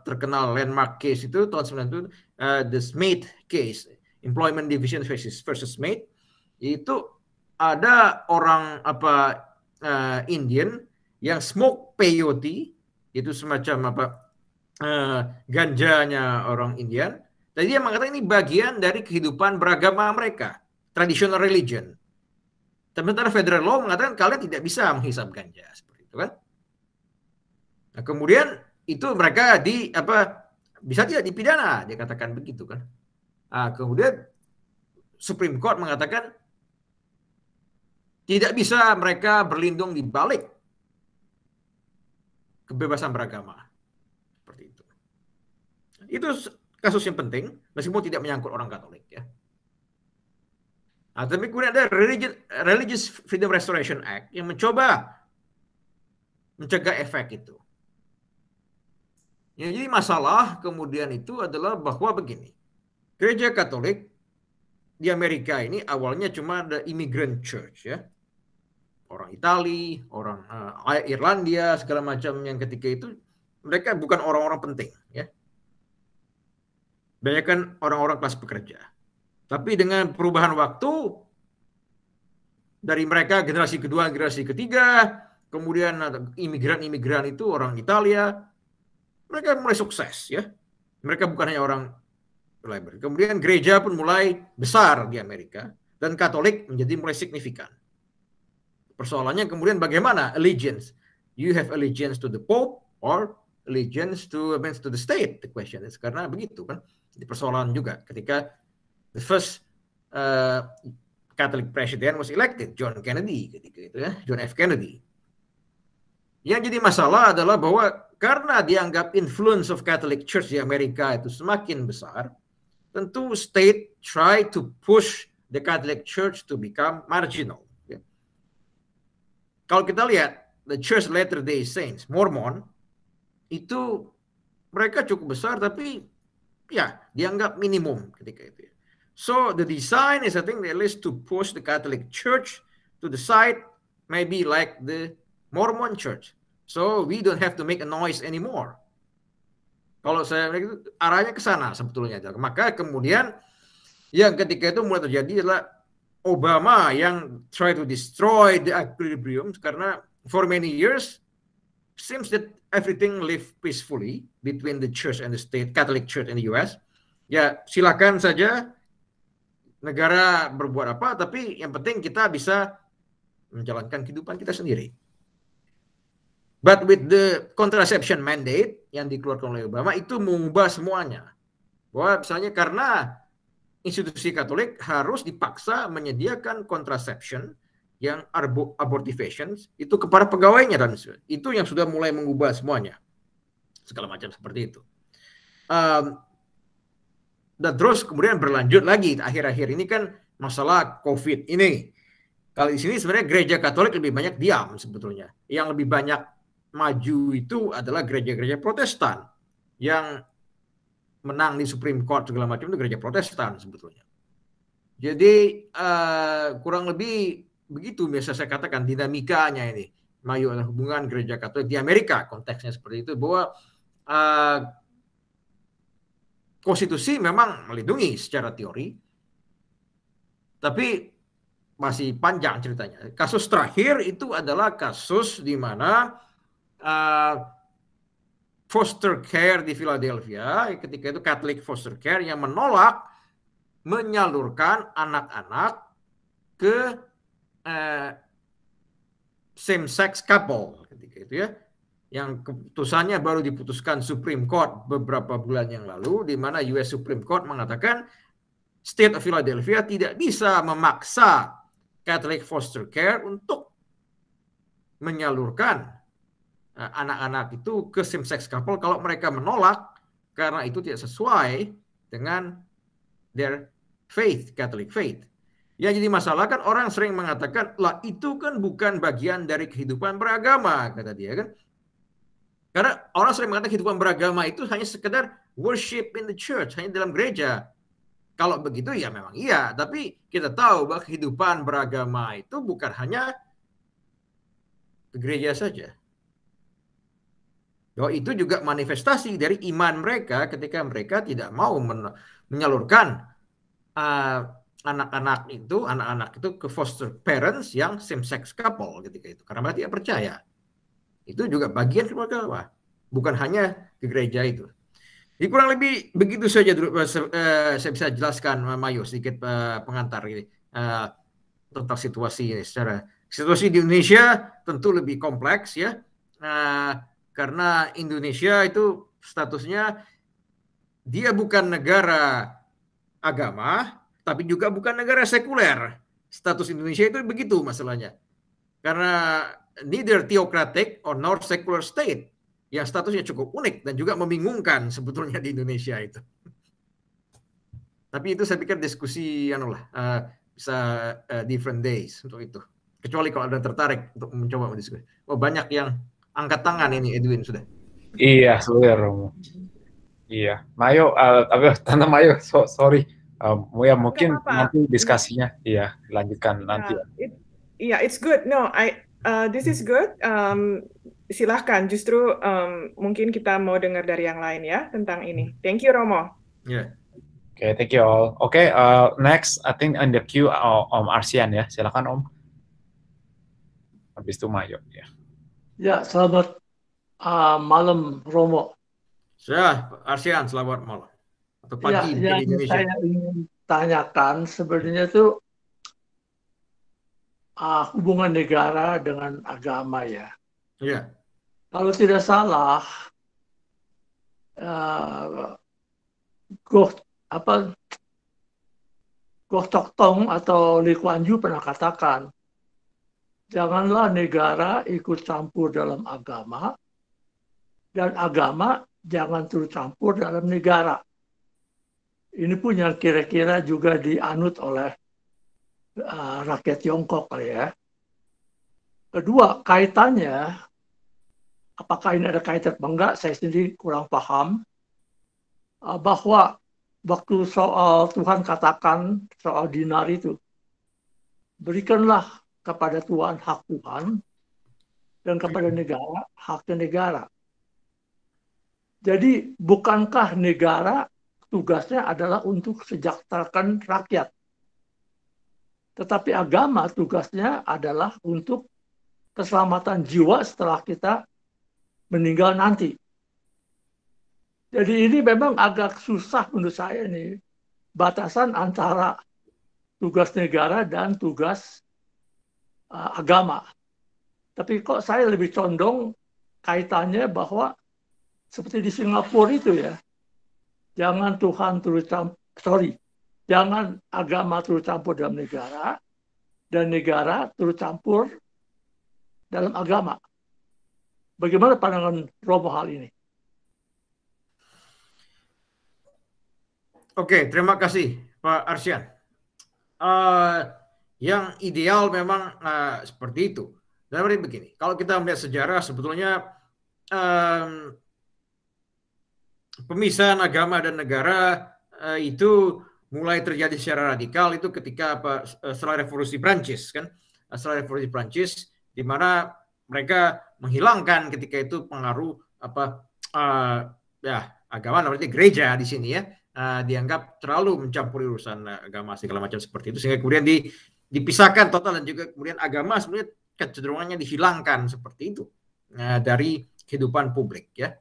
terkenal landmark case itu tahun 90 the Smith case, Employment Division versus Smith, itu ada orang Indian yang smoke peyote, itu semacam ganjanya orang Indian. Jadi dia mengatakan ini bagian dari kehidupan beragama mereka, traditional religion. Sementara federal law mengatakan kalian tidak bisa menghisap ganja seperti itu kan. Nah, kemudian itu mereka bisa tidak dipidana, dia katakan begitu kan. Nah, kemudian Supreme Court mengatakan tidak bisa mereka berlindung di balik kebebasan beragama. Seperti itu. Itu kasus yang penting, meskipun tidak menyangkut orang Katolik ya. Nah, tapi kemudian ada Religious Freedom Restoration Act yang mencoba mencegah efek itu. Ya, jadi masalah kemudian itu adalah bahwa begini, Gereja Katolik di Amerika ini awalnya cuma ada immigrant church ya. Orang Itali, orang Irlandia, segala macam yang ketika itu mereka bukan orang-orang penting ya. Banyak kan orang-orang kelas pekerja. Tapi dengan perubahan waktu dari mereka generasi kedua, generasi ketiga, kemudian imigran-imigran itu orang Italia, mereka mulai sukses ya. Mereka bukan hanya orang labor. Kemudian gereja pun mulai besar di Amerika dan Katolik menjadi mulai signifikan. Persoalannya kemudian bagaimana allegiance? You have allegiance to the Pope or allegiance to the state? The question is karena begitu kan. Jadi persoalan juga ketika the first Catholic president was elected, John Kennedy ketika itu ya, John F. Kennedy. Yang jadi masalah adalah bahwa karena dianggap influence of Catholic Church di Amerika itu semakin besar, tentu state try to push the Catholic Church to become marginal. Kalau kita lihat the Church Latter-day Saints, Mormon, itu mereka cukup besar tapi ya dianggap minimum ketika itu. So the design is I think at least to push the Catholic Church to the side maybe like the Mormon Church. So we don't have to make a noise anymore. Kalau saya itu arahnya ke sana sebetulnya. Maka kemudian yang ketika itu mulai terjadi adalah Obama yang try to destroy the equilibrium karena for many years seems that everything live peacefully between the church and the state, Catholic Church in the US. Ya silakan saja negara berbuat apa, tapi yang penting kita bisa menjalankan kehidupan kita sendiri. But with the contraception mandate yang dikeluarkan oleh Obama itu mengubah semuanya. Bahwa misalnya karena institusi Katolik harus dipaksa menyediakan contraception yang abortifacients itu kepada pegawainya dan itu yang sudah mulai mengubah semuanya segala macam seperti itu. Dan terus kemudian berlanjut lagi akhir-akhir ini kan masalah COVID ini. Kalau di sini sebenarnya gereja Katolik lebih banyak diam sebetulnya. Yang lebih banyak maju itu adalah gereja-gereja Protestan yang menang di Supreme Court segala macam itu gereja Protestan sebetulnya. Jadi kurang lebih begitu biasa saya katakan dinamikanya ini. Mayu adalah hubungan gereja Katolik di Amerika konteksnya seperti itu bahwa konstitusi memang melindungi secara teori, tapi masih panjang ceritanya. Kasus terakhir itu adalah kasus di mana foster care di Philadelphia, ketika itu Catholic foster care yang menolak menyalurkan anak-anak ke same sex couple ketika itu ya. yang keputusannya baru diputuskan Supreme Court beberapa bulan yang lalu, di mana US Supreme Court mengatakan State of Philadelphia tidak bisa memaksa Catholic foster care untuk menyalurkan anak-anak itu ke same-sex couple kalau mereka menolak karena itu tidak sesuai dengan their faith, Catholic faith. Yang jadi masalah kan orang sering mengatakan, lah itu kan bukan bagian dari kehidupan beragama, kata dia kan. Karena orang sering mengatakan kehidupan beragama itu hanya sekedar worship in the church, hanya dalam gereja. Kalau begitu ya memang iya, tapi kita tahu bahwa kehidupan beragama itu bukan hanya ke gereja saja. Bahwa itu juga manifestasi dari iman mereka ketika mereka tidak mau menyalurkan anak-anak itu ke foster parents yang same sex couple ketika itu, karena mereka tidak percaya. Itu juga bagian keluarga, bukan hanya ke gereja itu. Jadi kurang lebih begitu saja saya bisa jelaskan, Mayo, sedikit pengantar ini tentang situasi ini. Situasi di Indonesia tentu lebih kompleks ya, karena Indonesia itu statusnya dia bukan negara agama, tapi juga bukan negara sekuler. Status Indonesia itu begitu masalahnya. Karena neither theocratic or nor secular state, yang statusnya cukup unik dan juga membingungkan sebetulnya di Indonesia itu. Tapi itu saya pikir diskusi bisa different days untuk itu. Kecuali kalau ada tertarik untuk mencoba mendiskusi. Oh, banyak yang angkat tangan ini, Edwin sudah. Iya, sudah Romo. Iya, Mayo, Tante Mayo, sorry. Ya mungkin nanti diskusinya, iya, lanjutkan nanti. Yeah, it's good. No, this is good. Silahkan, justru mungkin kita mau dengar dari yang lain ya tentang ini. Thank you, Romo. Yeah. Okay, thank you all. Okay, next, I think in the queue, Om Arsian ya, silakan Om. Habis itu Mayo ya. Ya, selamat malam Romo. Ya, Arsian, selamat malam. Atau pagi ya, di Indonesia. Saya ingin tanyakan sebenarnya itu hubungan negara dengan agama ya. Ya. Kalau tidak salah, Goh Tok Tong atau Lee Kuan Yew pernah katakan, janganlah negara ikut campur dalam agama, dan agama jangan turut campur dalam negara. Ini pun yang kira-kira juga dianut oleh rakyat Tiongkok kali ya. Kedua, kaitannya, apakah ini ada kaitan atau enggak, saya sendiri kurang paham, bahwa waktu soal Tuhan katakan soal dinar itu, berikanlah kepada Tuhan hak Tuhan, dan kepada negara haknya negara. Jadi bukankah negara tugasnya adalah untuk sejahterakan rakyat, tetapi agama tugasnya adalah untuk keselamatan jiwa setelah kita meninggal nanti. Jadi ini memang agak susah menurut saya nih, batasan antara tugas negara dan tugas agama. Tapi kok saya lebih condong kaitannya bahwa seperti di Singapura itu ya, jangan Tuhan turut campur, jangan agama turut campur dalam negara, dan negara turut campur dalam agama. Bagaimana pandangan Romo hal ini? Oke, terima kasih Pak Arsian. Yang ideal memang seperti itu. Dan begini, kalau kita melihat sejarah sebetulnya pemisahan agama dan negara itu mulai terjadi secara radikal itu ketika setelah revolusi Prancis kan, setelah revolusi Prancis di mana mereka menghilangkan ketika itu pengaruh agama, namanya gereja di sini ya, dianggap terlalu mencampuri urusan agama segala macam seperti itu, sehingga kemudian dipisahkan total, dan juga kemudian agama sebenarnya kecenderungannya dihilangkan seperti itu dari kehidupan publik ya.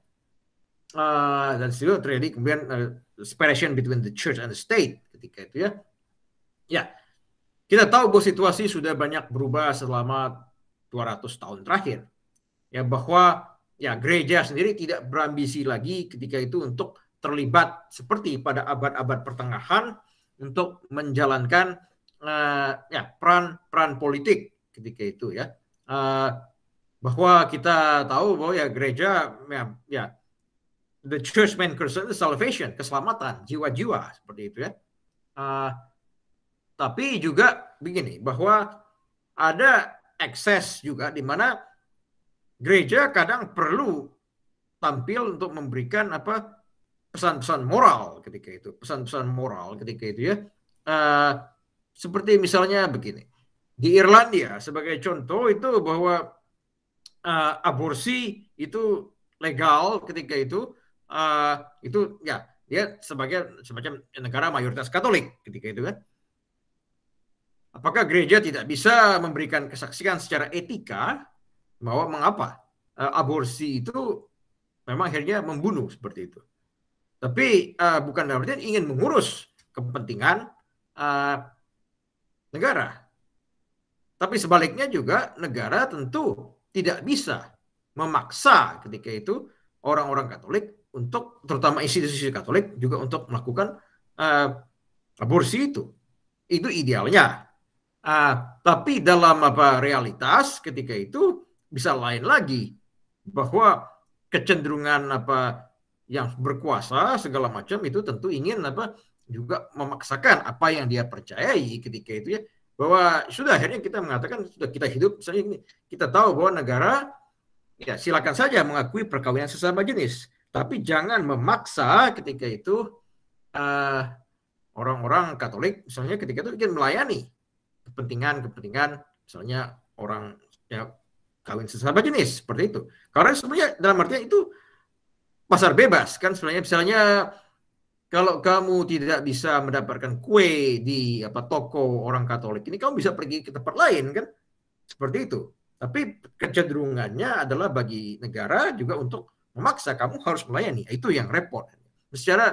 Dan itu terjadi kemudian separation between the church and the state ketika itu ya. Ya, kita tahu bahwa situasi sudah banyak berubah selama 200 tahun terakhir. Ya, bahwa ya gereja sendiri tidak berambisi lagi ketika itu untuk terlibat seperti pada abad-abad pertengahan untuk menjalankan ya peran politik ketika itu ya. Bahwa kita tahu bahwa ya gereja ya the church main concern is salvation, keselamatan jiwa-jiwa seperti itu ya. Tapi juga begini bahwa ada ekses juga di mana gereja kadang perlu tampil untuk memberikan pesan-pesan moral ketika itu, pesan-pesan moral ketika itu ya. Seperti misalnya begini, di Irlandia sebagai contoh itu bahwa aborsi itu legal ketika itu ya dia sebagai semacam negara mayoritas Katolik ketika itu kan. Apakah gereja tidak bisa memberikan kesaksian secara etika bahwa mengapa aborsi itu memang akhirnya membunuh seperti itu? Tapi bukan dalam artian ingin mengurus kepentingan negara. Tapi sebaliknya juga negara tentu tidak bisa memaksa ketika itu orang-orang Katolik untuk, terutama institusi Katolik juga untuk melakukan aborsi itu. Itu idealnya. Tapi dalam realitas ketika itu bisa lain lagi, bahwa kecenderungan yang berkuasa segala macam itu tentu ingin juga memaksakan apa yang dia percayai ketika itu ya, bahwa sudah akhirnya kita mengatakan sudah kita hidup misalnya ini, kita tahu bahwa negara ya silakan saja mengakui perkawinan sesama jenis, tapi jangan memaksa ketika itu orang-orang Katolik misalnya ketika itu ingin melayani kepentingan misalnya orang ya kawin sesama jenis seperti itu. Karena sebenarnya dalam artian itu pasar bebas kan sebenarnya. Misalnya kalau kamu tidak bisa mendapatkan kue di toko orang Katolik ini, kamu bisa pergi ke tempat lain kan, seperti itu. Tapi kecenderungannya adalah bagi negara juga untuk memaksa kamu harus melayani. Itu yang repot. Secara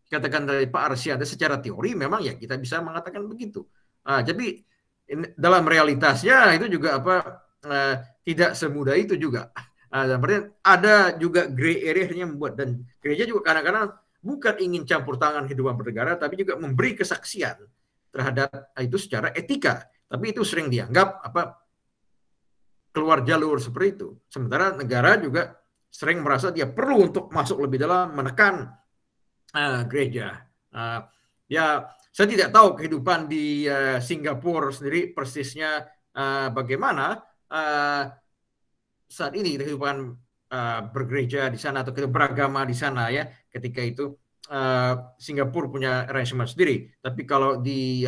katakan dari Pak Arsyanda, secara teori memang ya kita bisa mengatakan begitu. Tapi dalam realitasnya itu juga tidak semudah itu juga. Ada juga gray area yang membuat, dan gereja juga kadang-kadang bukan ingin campur tangan kehidupan bernegara, tapi juga memberi kesaksian terhadap itu secara etika. Tapi itu sering dianggap keluar jalur seperti itu. Sementara negara juga sering merasa dia perlu untuk masuk lebih dalam menekan gereja. Ya, saya tidak tahu kehidupan di Singapura sendiri persisnya bagaimana saat ini kehidupan bergereja di sana atau beragama di sana ya. Ketika itu Singapura punya arrangement sendiri. Tapi kalau di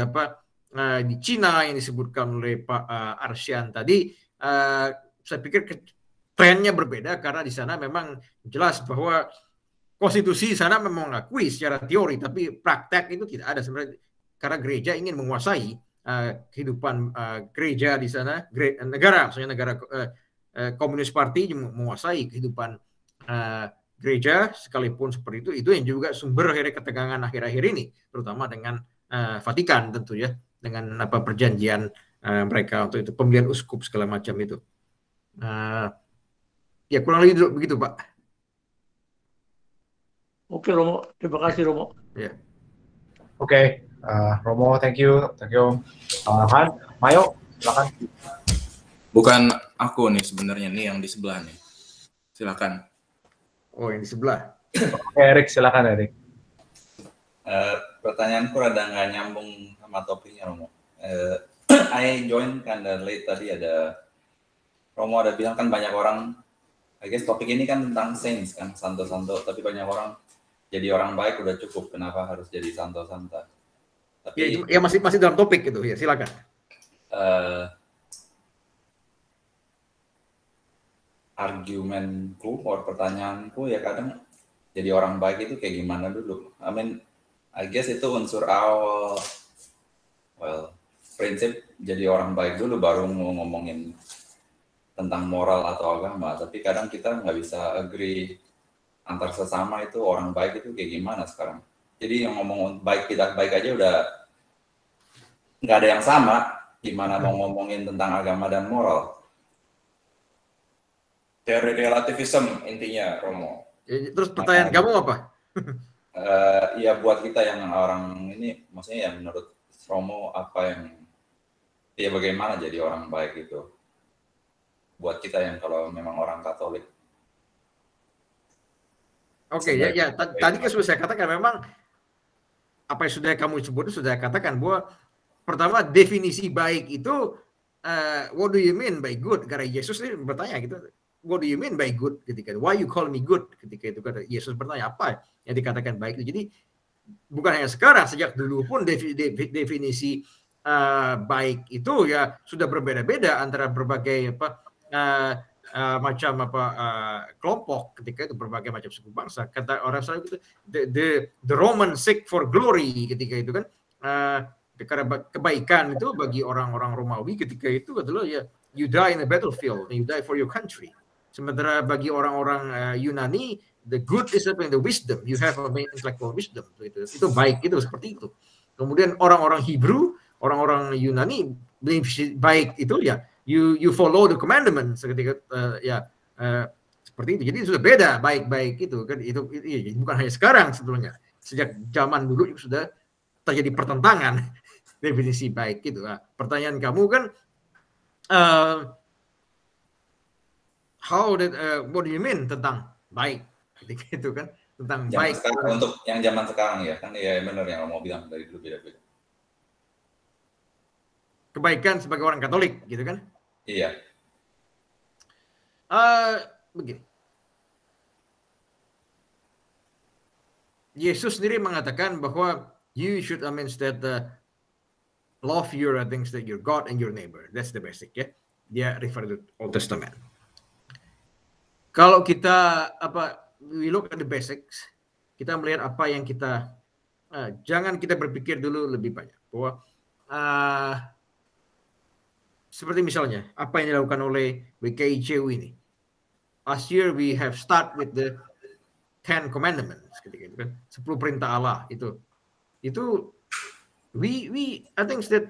Cina yang disebutkan oleh Pak Arsyan tadi, saya pikir trennya berbeda karena di sana memang jelas bahwa konstitusi sana memang mengakui secara teori, tapi praktek itu tidak ada sebenarnya, karena gereja ingin menguasai kehidupan gereja di sana, negara, misalnya negara Komunis Parti menguasai kehidupan gereja sekalipun seperti itu yang juga sumber akhirnya ketegangan akhir-akhir ini, terutama dengan Vatikan tentu ya, dengan perjanjian mereka untuk itu pemilihan uskup segala macam itu. Ya kurang lebih begitu Pak. Oke Romo, terima kasih Romo. Ya. Oke, Romo, thank you. Han, Mayo, silakan. Bukan aku nih sebenarnya nih yang di sebelah nih. Silakan. Oh, yang di sebelah. Oke, Erik, silakan Erik. Pertanyaanku rada nggak nyambung sama topiknya Romo. I join kinda late tadi, ada Romo ada bilang kan banyak orang, I guess topik ini kan tentang saints kan, santo-santo, tapi banyak orang jadi orang baik udah cukup, kenapa harus jadi santo-santa? Tapi ya masih dalam topik itu ya, silakan. Argumenku or pertanyaanku ya kadang jadi orang baik itu kayak gimana dulu? I mean, I guess itu unsur awal, prinsip jadi orang baik dulu baru ngomongin tentang moral atau agama. Tapi kadang kita nggak bisa agree antar sesama itu orang baik itu kayak gimana sekarang. Jadi yang ngomong baik tidak baik aja udah nggak ada yang sama. Gimana mau ngomongin tentang agama dan moral? Teori relativism intinya, Romo. Terus pertanyaan kamu apa? Ya buat kita yang orang ini, maksudnya ya menurut Romo apa yang, ya bagaimana jadi orang baik itu? Buat kita yang kalau memang orang Katolik. Oke, ya, tadi kan sudah saya katakan memang apa yang sudah kamu sebut sudah katakan bahwa pertama definisi baik itu what do you mean by good? Karena Yesus ini bertanya gitu, what do you mean by good? Ketika why you call me good? Ketika itu kata Yesus bertanya apa yang dikatakan baik itu. Jadi bukan hanya sekarang, sejak dulu pun definisi baik itu ya sudah berbeda-beda antara berbagai macam kelompok, ketika itu berbagai macam suku bangsa. Kata orang Israel itu the Roman seek for glory, ketika itu kan karena kebaikan itu bagi orang-orang Romawi ketika itu adalah ya you die in a battlefield, you die for your country. Sementara bagi orang-orang Yunani the good is the wisdom, you have a intellectual wisdom, itu baik, itu seperti itu. Kemudian orang-orang Hebrew, orang-orang Yunani baik itu ya you follow the commandments, ketika seperti itu. Jadi sudah beda baik-baik itu kan, itu bukan hanya sekarang, sebetulnya sejak zaman dulu sudah terjadi pertentangan definisi baik itu. Nah, pertanyaan kamu kan what do you mean tentang baik, ketika itu kan tentang zaman baik sekarang, untuk yang zaman sekarang ya kan, ya benar yang mau bilang dari dulu beda-beda. Kebaikan sebagai orang Katolik gitu kan. Iya. Begini, Yesus sendiri mengatakan bahwa you should love your things that your God and your neighbor. That's the basic ya. Dia refer to Old Testament. Kalau kita we look at the basics, kita melihat apa yang kita jangan kita berpikir dulu lebih banyak bahwa seperti misalnya apa yang dilakukan oleh WKICU ini. Last year we have start with the 10 commandments, ketika itu kan 10 perintah Allah itu I think that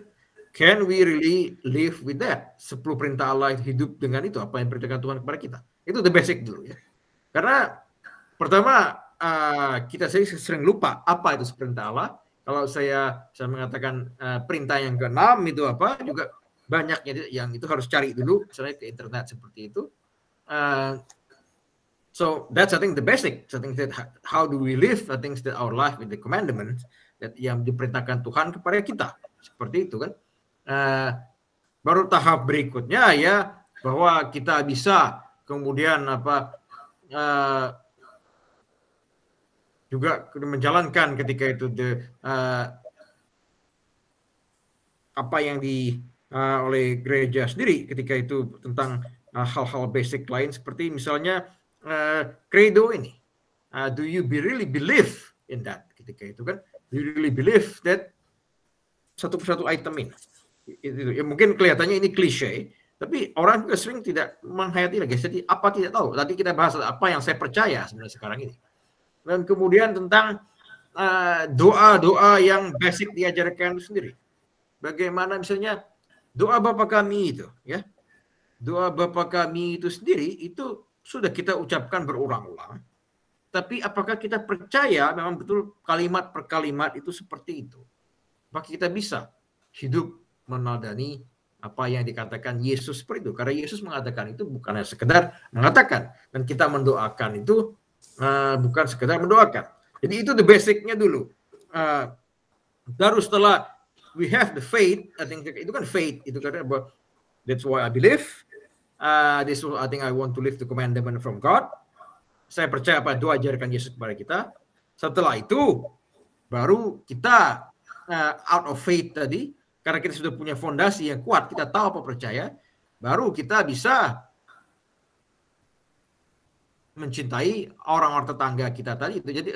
can we really live with that 10 perintah Allah, hidup dengan itu, apa yang perintahkan Tuhan kepada kita. Itu the basic dulu ya. Karena pertama kita sering lupa apa itu perintah Allah. Kalau saya mengatakan perintah yang ke-6 itu apa, juga banyaknya yang itu harus cari dulu, misalnya ke internet seperti itu. So that's I think the basic. I think that how do we live? I think that our life with the commandments that yang diperintahkan Tuhan kepada kita, seperti itu kan. Baru tahap berikutnya ya bahwa kita bisa kemudian juga menjalankan ketika itu apa yang oleh gereja sendiri ketika itu tentang hal-hal basic lain, seperti misalnya credo ini. Do you really believe in that? Ketika itu kan, do you really believe that satu persatu item ini? Itu ya, mungkin kelihatannya ini klise, tapi orang juga sering tidak menghayati lagi. Jadi apa tidak tahu. Tadi kita bahas apa yang saya percaya sebenarnya sekarang ini. Dan kemudian tentang doa-doa yang basic diajarkan sendiri. Bagaimana misalnya doa Bapa kami itu, ya. Doa Bapa kami itu sendiri itu sudah kita ucapkan berulang-ulang. Tapi apakah kita percaya memang betul kalimat per kalimat itu seperti itu? Apakah kita bisa hidup meneladani apa yang dikatakan Yesus seperti itu? Karena Yesus mengatakan itu bukan hanya sekedar mengatakan, dan kita mendoakan itu bukan sekedar mendoakan. Jadi itu the basicnya dulu. Baru setelah we have the faith, I think itu kan faith itu karena that's why I believe. This is I think I want to live the commandment from God. Saya percaya apa doa ajarkan Yesus kepada kita. Setelah itu baru kita out of faith tadi, karena kita sudah punya fondasi yang kuat, kita tahu apa percaya, baru kita bisa mencintai orang-orang tetangga kita tadi itu. Jadi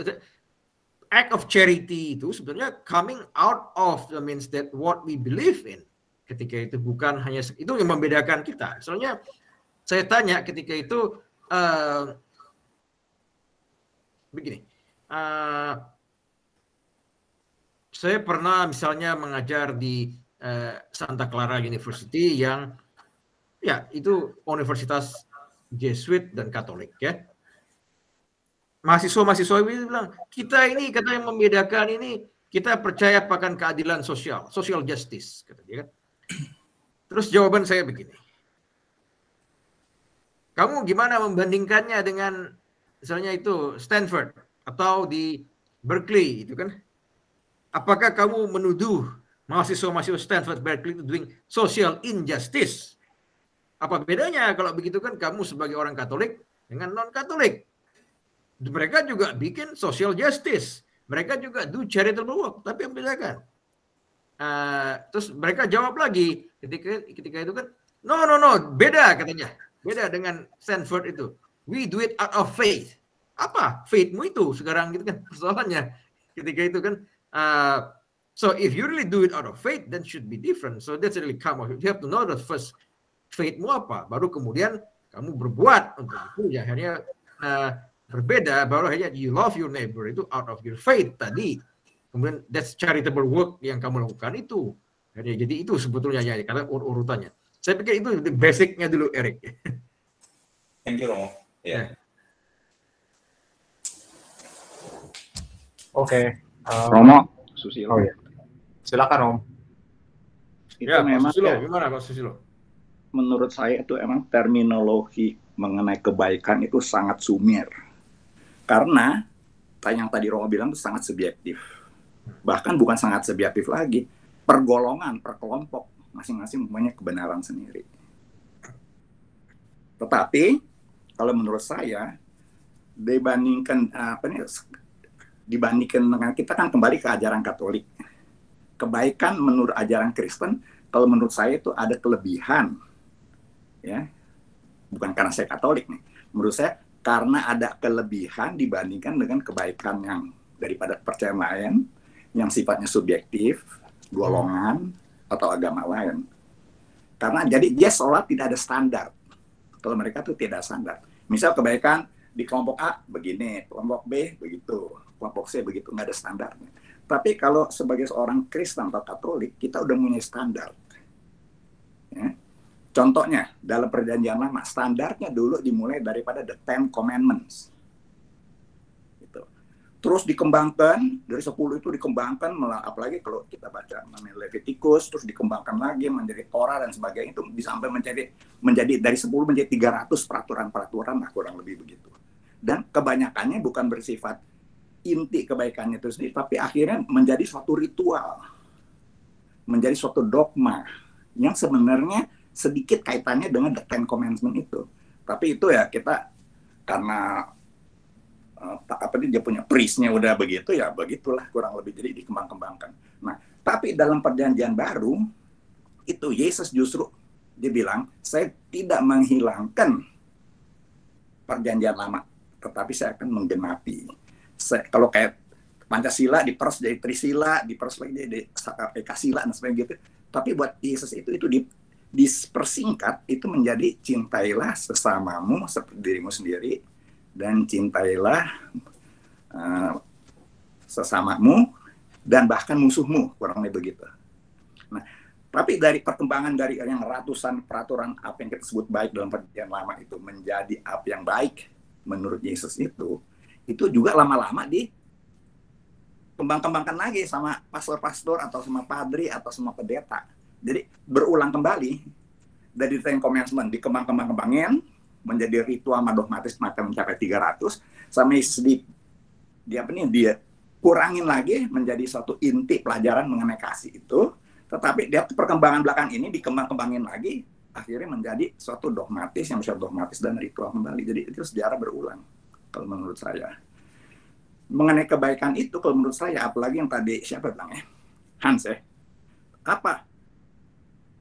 act of charity itu sebenarnya coming out of the means that what we believe in. Ketika itu bukan hanya itu yang membedakan kita. Soalnya saya tanya ketika itu begini, saya pernah misalnya mengajar di Santa Clara University yang ya itu universitas Jesuit dan Katolik ya. Mahasiswa-mahasiswa ini bilang, kita ini kata yang membedakan ini, kita percaya akan keadilan sosial, social justice, kata dia kan. Terus jawaban saya begini, kamu gimana membandingkannya dengan misalnya itu Stanford atau di Berkeley itu kan? Apakah kamu menuduh mahasiswa-mahasiswa Stanford Berkeley itu doing social injustice? Apa bedanya kalau begitu kan kamu sebagai orang Katolik dengan non-Katolik? Mereka juga bikin social justice. Mereka juga do charitable work. Tapi yang bedakan. Terus mereka jawab lagi ketika itu kan, no, beda katanya. Beda dengan Stanford itu. We do it out of faith. Apa faithmu itu sekarang gitu kan persoalannya. Ketika itu kan, so if you really do it out of faith, then should be different. So that's really come out. You have to know that first faithmu apa. Baru kemudian kamu berbuat untuk itu. Ya, akhirnya berbeda, baru akhirnya you love your neighbor itu out of your faith tadi. Kemudian that's charitable work yang kamu lakukan itu. Jadi itu sebetulnya ya, karena urutannya. Saya pikir itu basicnya dulu, Eric. Thank you, Romo. Ya. Oke. Romo, Susilo. Oh ya. Silakan, Om. Itu Ya, Pak memang Susilo, ya, gimana Pak Susilo? menurut saya itu emang terminologi mengenai kebaikan itu sangat sumir. Karena yang tadi Romo bilang itu sangat subjektif. Bahkan bukan sangat subjektif lagi. Per golongan, per kelompok, masing-masing punya kebenaran sendiri. Tetapi, kalau menurut saya, dibandingkan dengan kita kan kembali ke ajaran Katolik. Kebaikan menurut ajaran Kristen, kalau menurut saya itu ada kelebihan. Ya, bukan karena saya Katolik nih. Menurut saya karena ada kelebihan dibandingkan dengan kebaikan yang daripada percayaan lain yang sifatnya subjektif, golongan atau agama lain. Karena jadi dia sholat tidak ada standar. Kalau mereka tuh tidak standar. Misal kebaikan di kelompok A begini, kelompok B begitu, kelompok C begitu, nggak ada standarnya. Tapi kalau sebagai seorang Kristen atau Katolik, kita udah punya standar. Ya. Contohnya, dalam perjanjian lama, standarnya dulu dimulai daripada the Ten Commandments. Gitu. Terus dikembangkan, dari 10 itu dikembangkan, apalagi kalau kita baca Leviticus, terus dikembangkan lagi menjadi Torah dan sebagainya, itu bisa sampai menjadi dari 10 menjadi 300 peraturan-peraturan, nah kurang lebih begitu. Dan kebanyakannya bukan bersifat inti kebaikannya itu sendiri, tapi akhirnya menjadi suatu ritual, menjadi suatu dogma, yang sebenarnya sedikit kaitannya dengan the Ten Commandments itu. Tapi itu ya kita karena dia punya priestnya udah begitu ya begitulah kurang lebih, jadi dikembang-kembangkan. Nah, tapi dalam perjanjian baru itu Yesus justru dia bilang, saya tidak menghilangkan perjanjian lama, tetapi saya akan menggenapi. Kalau kayak Pancasila diperas jadi Trisila, diperas lagi jadi Ekasila dan sebagainya gitu. Tapi buat Yesus itu dipersingkat itu menjadi cintailah sesamamu seperti dirimu sendiri dan cintailah sesamamu dan bahkan musuhmu, kurang lebih begitu. Nah, tapi dari perkembangan dari yang ratusan peraturan apa yang kita sebut baik dalam perjanjian lama itu menjadi apa yang baik menurut Yesus itu juga lama-lama dikembang-kembangkan lagi sama pastor-pastor atau sama padri atau sama pendeta. Jadi berulang kembali dari Ten Commandments dikembang-kembangin menjadi ritual dogmatis macam mencapai 300 sampai dia kurangin lagi menjadi suatu inti pelajaran mengenai kasih itu. Tetapi dia perkembangan belakang ini dikembang-kembangin lagi akhirnya menjadi suatu dogmatis yang bisa dogmatis dan ritual kembali. Jadi itu sejarah berulang kalau menurut saya. Mengenai kebaikan itu kalau menurut saya, apalagi yang tadi siapa bilang ya? Hans ya. Apa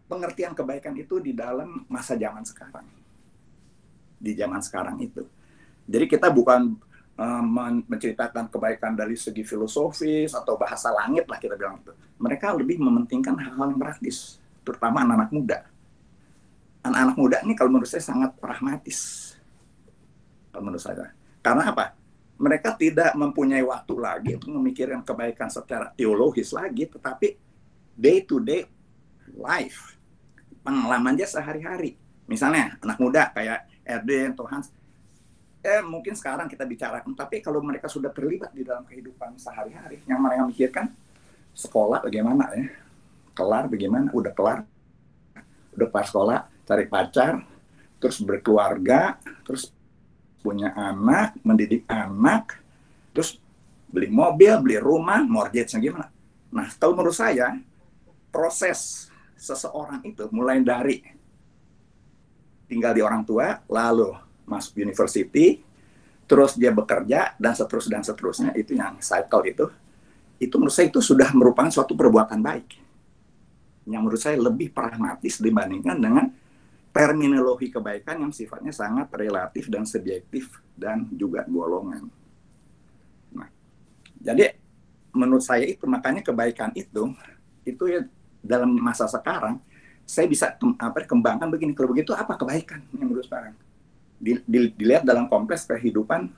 pengertian kebaikan itu di dalam masa zaman sekarang. Di zaman sekarang itu. Jadi kita bukan menceritakan kebaikan dari segi filosofis atau bahasa langit lah kita bilang itu. Mereka lebih mementingkan hal-hal yang praktis, terutama anak-anak muda. Anak-anak muda ini kalau menurut saya sangat pragmatis. Kalau menurut saya. Karena apa? Mereka tidak mempunyai waktu lagi untuk memikirkan kebaikan secara teologis lagi, tetapi day to day life. Pengalaman aja sehari-hari. Misalnya anak muda kayak Erden atau Hans, mungkin sekarang kita bicarakan, tapi kalau mereka sudah terlibat di dalam kehidupan sehari-hari, yang mereka mikirkan sekolah bagaimana ya, kelar bagaimana, udah kelar sekolah, cari pacar, terus berkeluarga, terus punya anak, mendidik anak, terus beli mobil, beli rumah, mortgage-nya gimana. Nah, kalau menurut saya, proses seseorang itu mulai dari tinggal di orang tua, lalu masuk university, terus dia bekerja, dan seterusnya, itu yang cycle itu menurut saya itu sudah merupakan suatu perbuatan baik. Yang menurut saya lebih pragmatis dibandingkan dengan terminologi kebaikan yang sifatnya sangat relatif dan subjektif dan juga golongan. Nah, jadi menurut saya itu makanya kebaikan itu ya dalam masa sekarang saya bisa kembangkan begini. Kalau begitu apa kebaikan yang menurut sekarang? Dilihat dalam kompleks kehidupan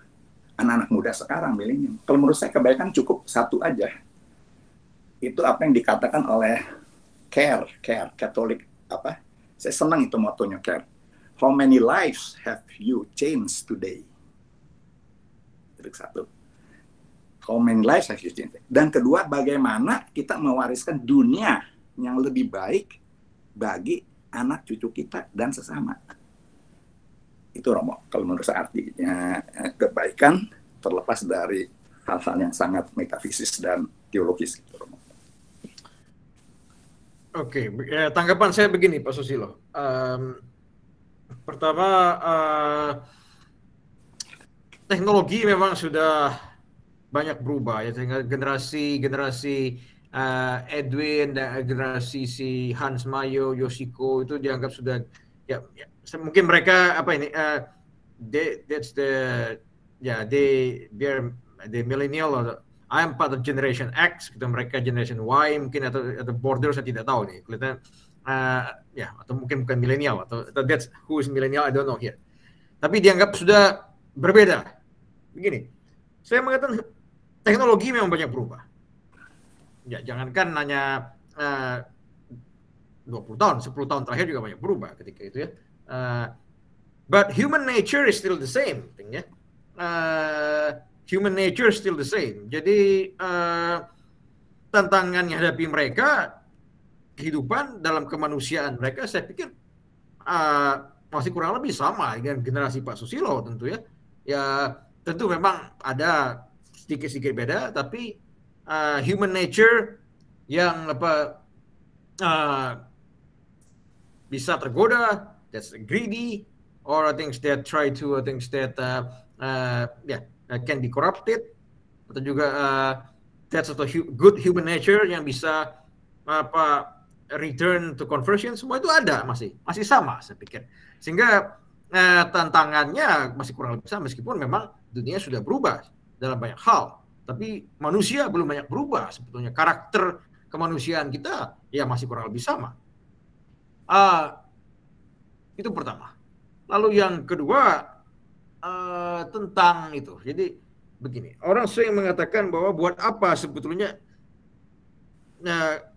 anak-anak muda sekarang milenial. Kalau menurut saya kebaikan cukup satu aja. Itu apa yang dikatakan oleh Katolik apa? Saya senang itu motonya Care. How many lives have you changed today? Itu satu. How many lives have you changed? Dan kedua, bagaimana kita mewariskan dunia yang lebih baik bagi anak cucu kita dan sesama. Itu Romo, kalau menurut saya artinya kebaikan terlepas dari hal-hal yang sangat metafisis dan teologis. Gitu, Romo. Oke, tanggapan saya begini Pak Susilo. Pertama, teknologi memang sudah banyak berubah ya, sehingga generasi Edwin dan generasi si Hans Mayo, Yoshiko itu dianggap sudah ya mungkin mereka apa ini they're millennial, or I'm part of generation X, gitu, mereka generation Y mungkin atau border saya tidak tahu nih, kelihatan atau mungkin bukan millennial atau that's who is millennial, I don't know here. Tapi dianggap sudah berbeda. Begini, saya mengatakan teknologi memang banyak berubah. Ya, jangankan hanya 20 tahun, 10 tahun terakhir juga banyak berubah ketika itu ya. But human nature is still the same, ya. Human nature is still the same. Jadi tantangan yang hadapi mereka, kehidupan dalam kemanusiaan mereka, saya pikir masih kurang lebih sama dengan generasi Pak Susilo tentu ya. Ya tentu memang ada sedikit-sedikit beda, tapi human nature yang bisa tergoda, that's greedy, or things that try to can be corrupted, atau juga that's a good human nature yang bisa return to conversion, semua itu ada, masih sama saya pikir. Sehingga tantangannya masih kurang lebih sama, meskipun memang dunia sudah berubah dalam banyak hal, tapi manusia belum banyak berubah sebetulnya. Karakter kemanusiaan kita ya masih kurang lebih sama. Itu pertama. Lalu yang kedua tentang itu. Jadi begini, orang sering mengatakan bahwa buat apa sebetulnya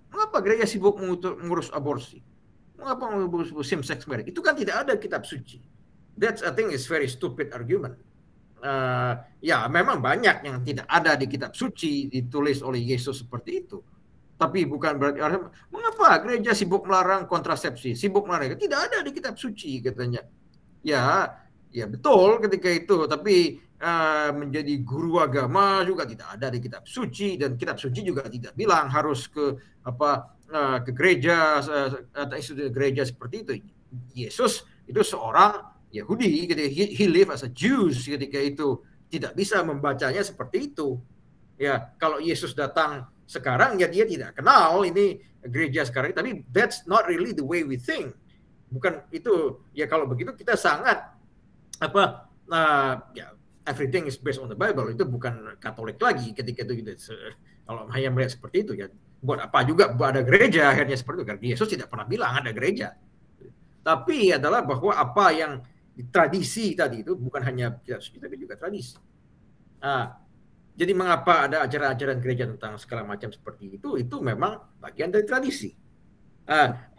mengapa gereja sibuk mengurus aborsi? Mengapa mengurus same-sex marriage? Itu kan tidak ada kitab suci. That's I think is very stupid argument. Ya memang banyak yang tidak ada di kitab suci ditulis oleh Yesus seperti itu. Tapi bukan berarti mengapa gereja sibuk melarang kontrasepsi, sibuk melarang, tidak ada di kitab suci katanya. Ya betul ketika itu, tapi menjadi guru agama juga tidak ada di kitab suci, dan kitab suci juga tidak bilang harus ke gereja atau institusi gereja seperti itu. Yesus itu seorang Yahudi, ketika he live as a Jews ketika itu, tidak bisa membacanya seperti itu. Ya, kalau Yesus datang sekarang ya dia tidak kenal ini gereja sekarang, tapi that's not really the way we think. Bukan itu. Ya kalau begitu kita sangat everything is based on the Bible, itu bukan Katolik lagi ketika itu. Kalau hanya melihat seperti itu ya buat apa juga ada gereja akhirnya seperti itu, karena Yesus tidak pernah bilang ada gereja. Tapi adalah bahwa apa yang tradisi tadi itu bukan hanya kitab suci tapi juga tradisi. Jadi mengapa ada ajaran-ajaran gereja tentang segala macam seperti itu memang bagian dari tradisi.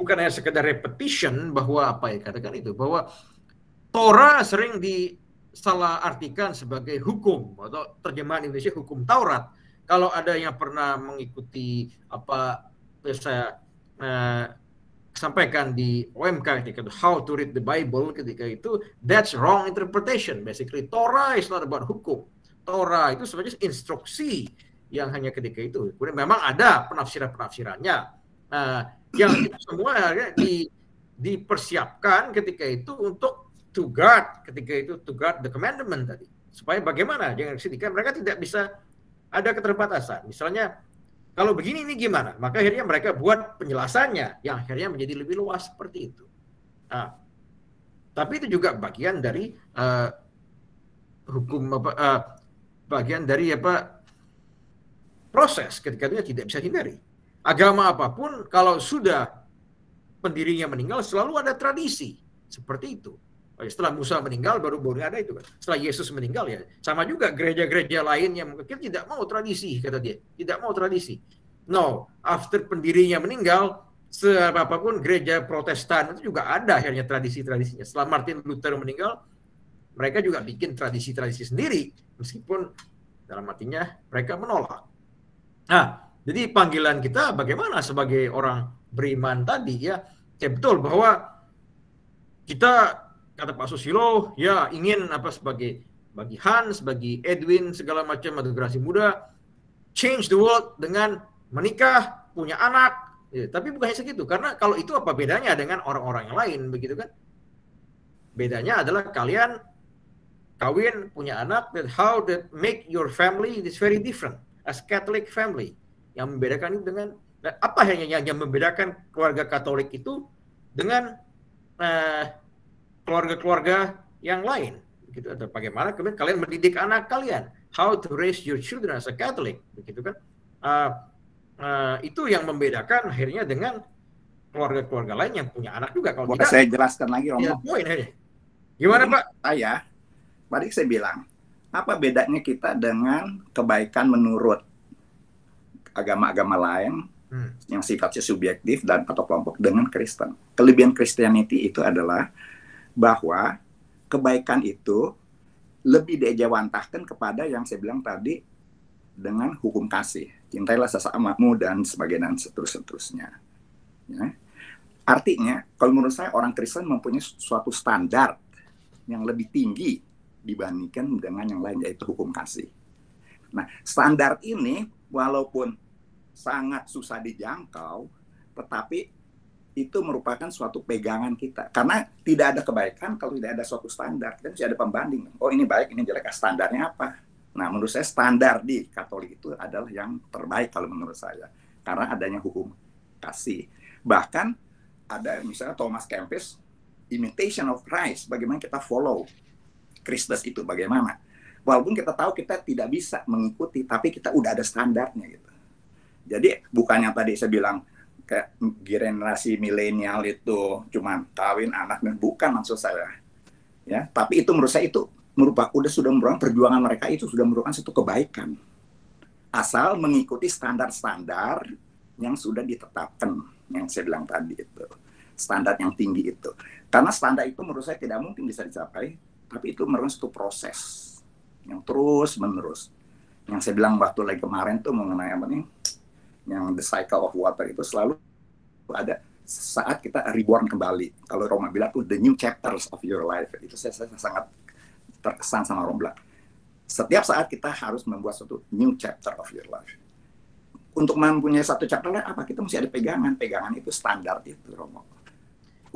Bukan hanya sekedar repetition bahwa apa ya katakan itu, bahwa Torah sering disalah artikan sebagai hukum atau terjemahan Indonesia hukum Taurat. Kalau ada yang pernah mengikuti apa saya sampaikan di OMK ketika itu How to Read the Bible, ketika itu that's wrong interpretation. Basically Torah is not about hukum. Torah itu sebenarnya instruksi yang hanya ketika itu. Kemudian memang ada penafsirannya. Yang itu semua dipersiapkan ketika itu untuk to guard, ketika itu to guard the commandment tadi. Supaya bagaimana? Jangan sedikit mereka tidak bisa ada keterbatasan. Misalnya kalau begini ini gimana? Maka akhirnya mereka buat penjelasannya yang akhirnya menjadi lebih luas seperti itu. Tapi itu juga bagian dari hukum bagian dari proses ketika itu tidak bisa hindari. Agama apapun kalau sudah pendirinya meninggal selalu ada tradisi seperti itu. Setelah Musa meninggal baru ada itu kan. Setelah Yesus meninggal ya sama juga gereja-gereja lain yang mungkin tidak mau tradisi, kata dia, tidak mau tradisi. No, after pendirinya meninggal, apapun gereja Protestan itu juga ada akhirnya tradisi-tradisinya. Setelah Martin Luther meninggal, mereka juga bikin tradisi-tradisi sendiri meskipun dalam artinya mereka menolak. Nah, jadi panggilan kita bagaimana sebagai orang beriman tadi ya betul bahwa kita kata Pak Susilo, ya ingin sebagai bagi Hans, bagi Edwin, segala macam atau generasi muda, change the world dengan menikah, punya anak. Ya, tapi bukan hanya segitu, karena kalau itu apa bedanya dengan orang-orang yang lain, begitu kan? Bedanya adalah kalian kawin, punya anak, that how that make your family is very different as Catholic family. Yang membedakan itu dengan apa yang membedakan keluarga Katolik itu dengan keluarga-keluarga yang lain, begitu. Atau bagaimana kemudian kalian mendidik anak kalian, how to raise your children as a Catholic, begitu kan? Itu yang membedakan akhirnya dengan keluarga-keluarga lain yang punya anak juga. Kalau tidak, saya jelaskan lagi, Romo. Ya, poin aja. Gimana Pak? Tadi saya bilang, apa bedanya kita dengan kebaikan menurut agama-agama lain yang sifatnya subjektif dan atau kelompok dengan Kristen? Kelebihan Christianity itu adalah bahwa kebaikan itu lebih diejawantahkan kepada yang saya bilang tadi dengan hukum kasih. Cintailah sesamamu dan sebagainya dan seterusnya. Ya. Artinya, kalau menurut saya orang Kristen mempunyai suatu standar yang lebih tinggi dibandingkan dengan yang lain, yaitu hukum kasih. Nah, standar ini walaupun sangat susah dijangkau, tetapi itu merupakan suatu pegangan kita. Karena tidak ada kebaikan kalau tidak ada suatu standar. Kita mesti ada pembanding. Oh, ini baik, ini jelek. Standarnya apa? Nah, menurut saya standar di Katolik itu adalah yang terbaik kalau menurut saya. Karena adanya hukum kasih. Bahkan ada misalnya Thomas Kempis, Imitation of Christ. Bagaimana kita follow Kristus itu, bagaimana. Walaupun kita tahu kita tidak bisa mengikuti, tapi kita udah ada standarnya gitu. Jadi bukannya tadi saya bilang, kayak generasi milenial itu cuma kawin anak, dan bukan maksud saya ya, tapi itu menurut saya itu sudah merupakan perjuangan mereka, itu sudah merupakan satu kebaikan asal mengikuti standar-standar yang sudah ditetapkan, yang saya bilang tadi itu standar yang tinggi itu. Karena standar itu menurut saya tidak mungkin bisa dicapai, tapi itu merupakan satu proses yang terus menerus. Yang saya bilang waktu lagi kemarin tuh mengenai apa nih, yang the cycle of water itu selalu ada saat kita reborn kembali. Kalau Roma bilang tuh the new chapters of your life, itu saya sangat terkesan sama Roma. Setiap saat kita harus membuat suatu new chapter of your life. Untuk mempunyai satu chapter lain, apa kita mesti ada pegangan. Pegangan itu standar itu, Romo.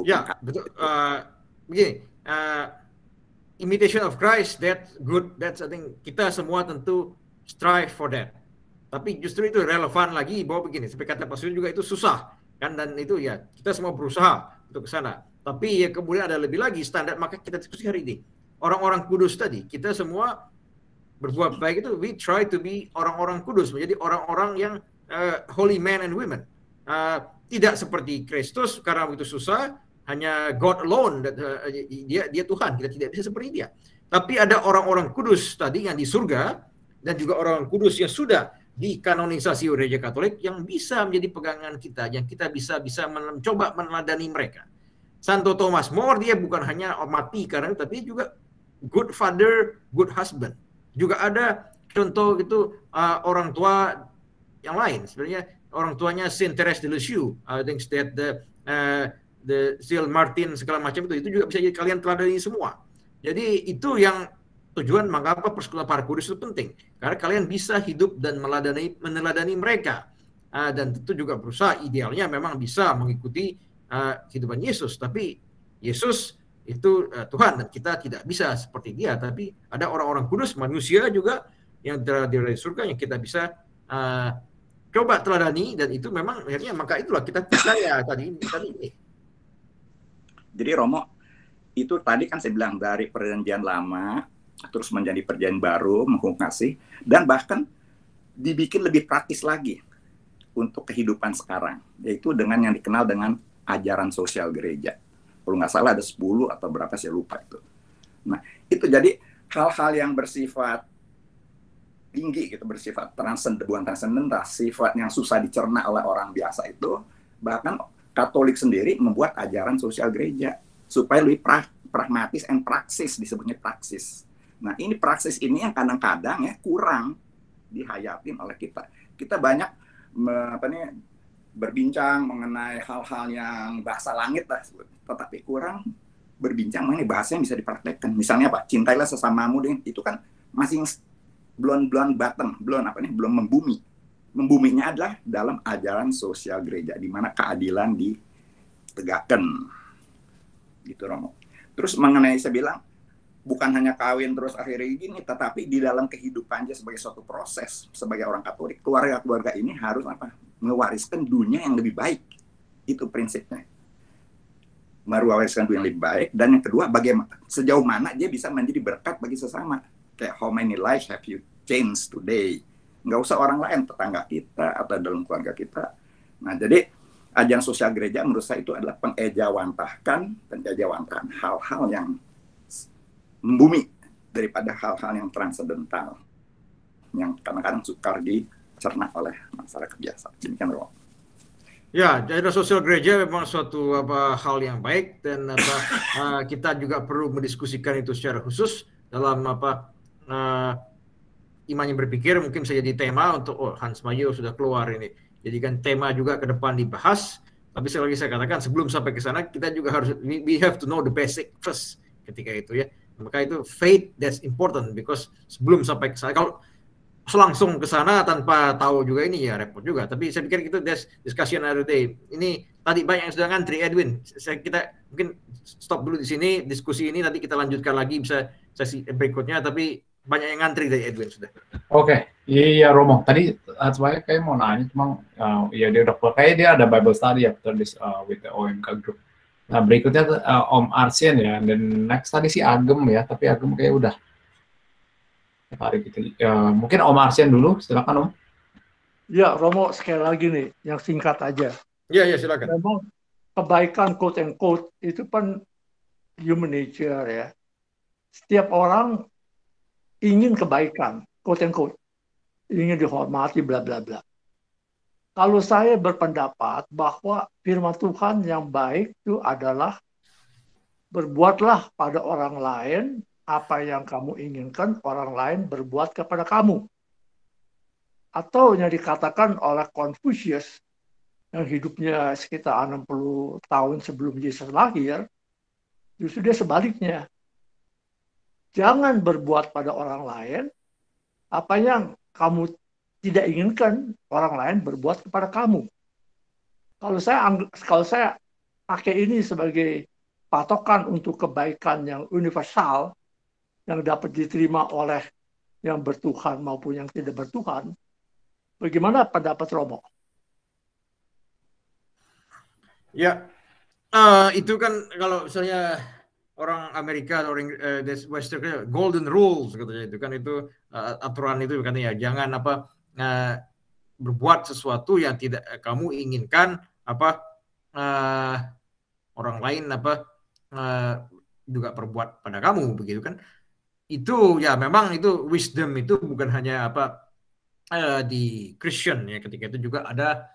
Ya, betul. Begini, imitation of Christ, that's good. That's I think kita semua tentu strive for that. Tapi justru itu relevan lagi bahwa begini, seperti kata Pak Suryo juga itu susah kan, dan itu ya kita semua berusaha untuk ke sana. Tapi ya kemudian ada lebih lagi standar, maka kita diskusi hari ini. Orang-orang kudus tadi, kita semua berbuat baik itu, we try to be orang-orang kudus, menjadi orang-orang yang holy men and women. Tidak seperti Kristus karena begitu susah, hanya God alone, dia Tuhan, kita tidak bisa seperti dia. Tapi ada orang-orang kudus tadi yang di surga, dan juga orang kudus yang sudah dikanonisasi oleh Gereja Katolik yang bisa menjadi pegangan kita, yang kita bisa mencoba meneladani mereka. Santo Thomas More dia bukan hanya mati karena tapi juga good father, good husband. Juga ada contoh itu orang tua yang lain. Sebenarnya orang tuanya Saint Therese de Lisieux, I think that the Sil Martin segala macam itu juga bisa jadi kalian teladani semua. Jadi itu yang tujuan mengapa persekutuan para kudus itu penting. Karena kalian bisa hidup dan meneladani mereka. Dan tentu juga berusaha idealnya memang bisa mengikuti kehidupan Yesus, tapi Yesus itu Tuhan dan kita tidak bisa seperti dia, tapi ada orang-orang kudus manusia juga yang dari surga yang kita bisa coba teladani, dan itu memang akhirnya maka itulah kita percaya tadi ini. Jadi Romo, itu tadi kan saya bilang dari perjanjian lama terus menjadi perjanjian baru menghukum kasih, dan bahkan dibikin lebih praktis lagi untuk kehidupan sekarang, yaitu dengan yang dikenal dengan ajaran sosial gereja. Kalau nggak salah ada 10 atau berapa, saya lupa itu. Nah, itu jadi hal-hal yang bersifat tinggi, gitu, bersifat transendental, sifat yang susah dicerna oleh orang biasa itu, bahkan Katolik sendiri membuat ajaran sosial gereja supaya lebih pragmatis and praksis, disebutnya praksis. Nah, ini praksis ini yang kadang-kadang ya kurang dihayatin oleh kita. Kita banyak berbincang mengenai hal-hal yang bahasa langit lah, tetapi kurang berbincang mengenai bahasa yang bisa dipraktekkan. Misalnya apa? Cintailah sesamamu, itu kan masih belum membumi. Membuminya adalah dalam ajaran sosial gereja, di mana keadilan ditegakkan. Gitu, Romo. Terus mengenai saya bilang, bukan hanya kawin terus akhirnya gini, tetapi di dalam kehidupannya sebagai suatu proses, sebagai orang Katolik, keluarga-keluarga ini harus mewariskan dunia yang lebih baik. Itu prinsipnya. Mewariskan dunia yang lebih baik, dan yang kedua, bagaimana sejauh mana dia bisa menjadi berkat bagi sesama. Kayak how many lives have you changed today? Nggak usah orang lain, tetangga kita atau dalam keluarga kita. Nah, jadi ajaran sosial gereja menurut saya itu adalah pengejawantahan hal-hal yang membumi daripada hal-hal yang transendental yang kadang-kadang sukar dicerna oleh masyarakat biasa. Demikian, Romo. Ya, ajaran sosial gereja memang suatu hal yang baik, dan kita juga perlu mendiskusikan itu secara khusus dalam iman yang berpikir. Mungkin bisa jadi tema untuk Hans Mayo sudah keluar ini. Jadikan tema juga ke depan dibahas. Tapi sekali lagi saya katakan, sebelum sampai ke sana kita juga harus we have to know the basic first ketika itu ya. Maka itu faith that's important, because sebelum sampai ke sana, kalau langsung ke sana tanpa tahu juga ini ya repot juga. Tapi saya pikir itu discussion another day. Ini tadi banyak yang sudah ngantri, Edwin. Kita mungkin stop dulu di sini, diskusi ini nanti kita lanjutkan lagi bisa sesi berikutnya, tapi banyak yang ngantri dari Edwin sudah. Oke, iya Romo. Tadi saya kayak mau nanya, cuma ya dia udah kayak dia ada Bible study after this with the OMK group. Nah, berikutnya Om Arsien ya, dan next tadi si Agem ya, tapi Agem kayak udah hari gitu. Mungkin Om Arsien dulu, silakan Om. Ya, Romo, sekali lagi nih, yang singkat aja. Ya, silakan. Memang kebaikan quote and quote itu kan human nature ya. Setiap orang ingin kebaikan, quote and quote, ingin dihormati, bla bla bla. Kalau saya berpendapat bahwa firman Tuhan yang baik itu adalah berbuatlah pada orang lain apa yang kamu inginkan orang lain berbuat kepada kamu. Atau yang dikatakan oleh Confucius yang hidupnya sekitar 60 tahun sebelum Yesus lahir, justru dia sebaliknya. Jangan berbuat pada orang lain apa yang kamu tidak inginkan orang lain berbuat kepada kamu. Kalau saya pakai ini sebagai patokan untuk kebaikan yang universal, yang dapat diterima oleh yang bertuhan maupun yang tidak bertuhan, bagaimana pendapat Romo? Ya, itu kan kalau misalnya orang Amerika atau orang Western, golden rules katanya itu kan, itu aturan itu kan ya, jangan berbuat sesuatu yang tidak kamu inginkan orang lain juga perbuat pada kamu, begitu kan. Itu ya memang itu wisdom, itu bukan hanya di Christian ya, ketika itu juga ada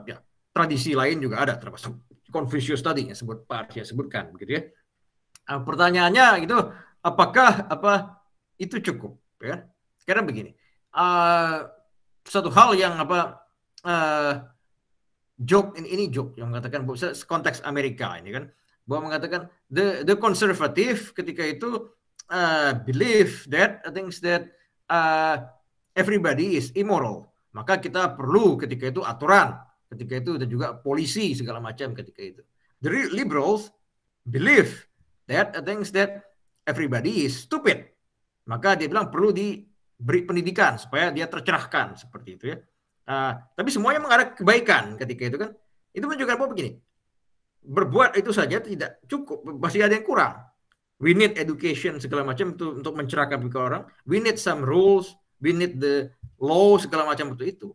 ya tradisi lain juga ada, termasuk Confucius tadi yang Pak Arsya sebutkan, begitu ya. Pertanyaannya gitu, apakah itu cukup ya? Karena begini, satu hal yang joke ini joke yang mengatakan konteks Amerika ini kan, bahwa mengatakan the conservative ketika itu believe that things that everybody is immoral, maka kita perlu ketika itu aturan, ketika itu dan juga polisi segala macam ketika itu. The liberals believe that things that everybody is stupid, maka dia bilang perlu diberi pendidikan supaya dia tercerahkan seperti itu ya. Tapi semuanya mengarah kebaikan ketika itu kan. Itu menunjukkan bahwa begini, berbuat itu saja tidak cukup, masih ada yang kurang. We need education segala macam itu untuk mencerahkan orang. We need some rules, we need the law segala macam itu.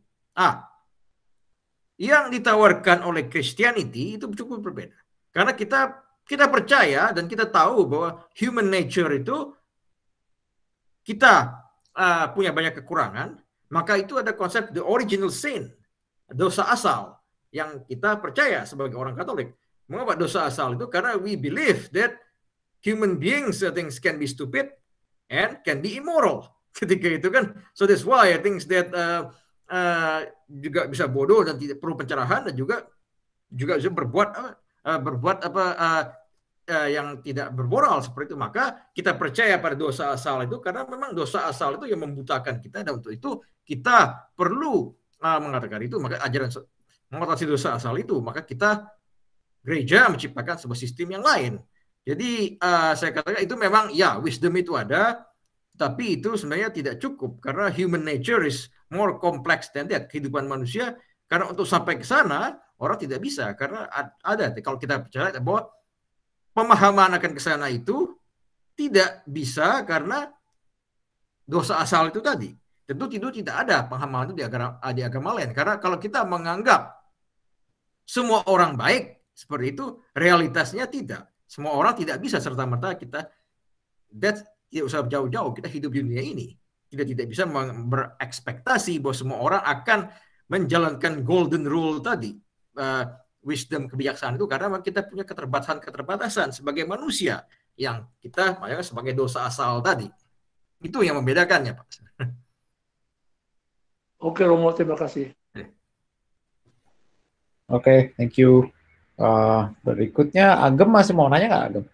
Yang ditawarkan oleh Christianity itu cukup berbeda. Karena kita percaya dan kita tahu bahwa human nature itu kita punya banyak kekurangan, maka itu ada konsep the original sin, dosa asal yang kita percaya sebagai orang Katolik. Mengapa dosa asal itu? Karena we believe that human beings things can be stupid and can be immoral ketika itu kan. So that's why I think that juga bisa bodoh dan tidak perlu pencerahan, dan juga bisa berbuat yang tidak bermoral seperti itu. Maka kita percaya pada dosa asal itu karena memang dosa asal itu yang membutakan kita, dan untuk itu kita perlu mengatakan itu. Maka ajaran mengatasi dosa asal itu, maka kita gereja menciptakan sebuah sistem yang lain. Jadi saya katakan itu memang ya wisdom itu ada, tapi itu sebenarnya tidak cukup karena human nature is more complex than that. Kehidupan manusia, karena untuk sampai ke sana orang tidak bisa, karena ada kalau kita bicara bahwa pemahaman akan ke sana itu tidak bisa karena dosa asal itu tadi. Tentu tidak ada pemahaman itu di agama lain. Karena kalau kita menganggap semua orang baik seperti itu, realitasnya tidak. Semua orang tidak bisa serta-merta kita tidak usah jauh-jauh kita hidup di dunia ini. Kita tidak bisa berekspektasi bahwa semua orang akan menjalankan golden rule tadi. Wisdom, kebijaksanaan itu, karena kita punya keterbatasan sebagai manusia yang kita sebagai dosa asal tadi. Itu yang membedakannya, Pak. Oke, Romo, terima kasih. Oke, thank you. Berikutnya Agem masih mau nanya nggak, Agem?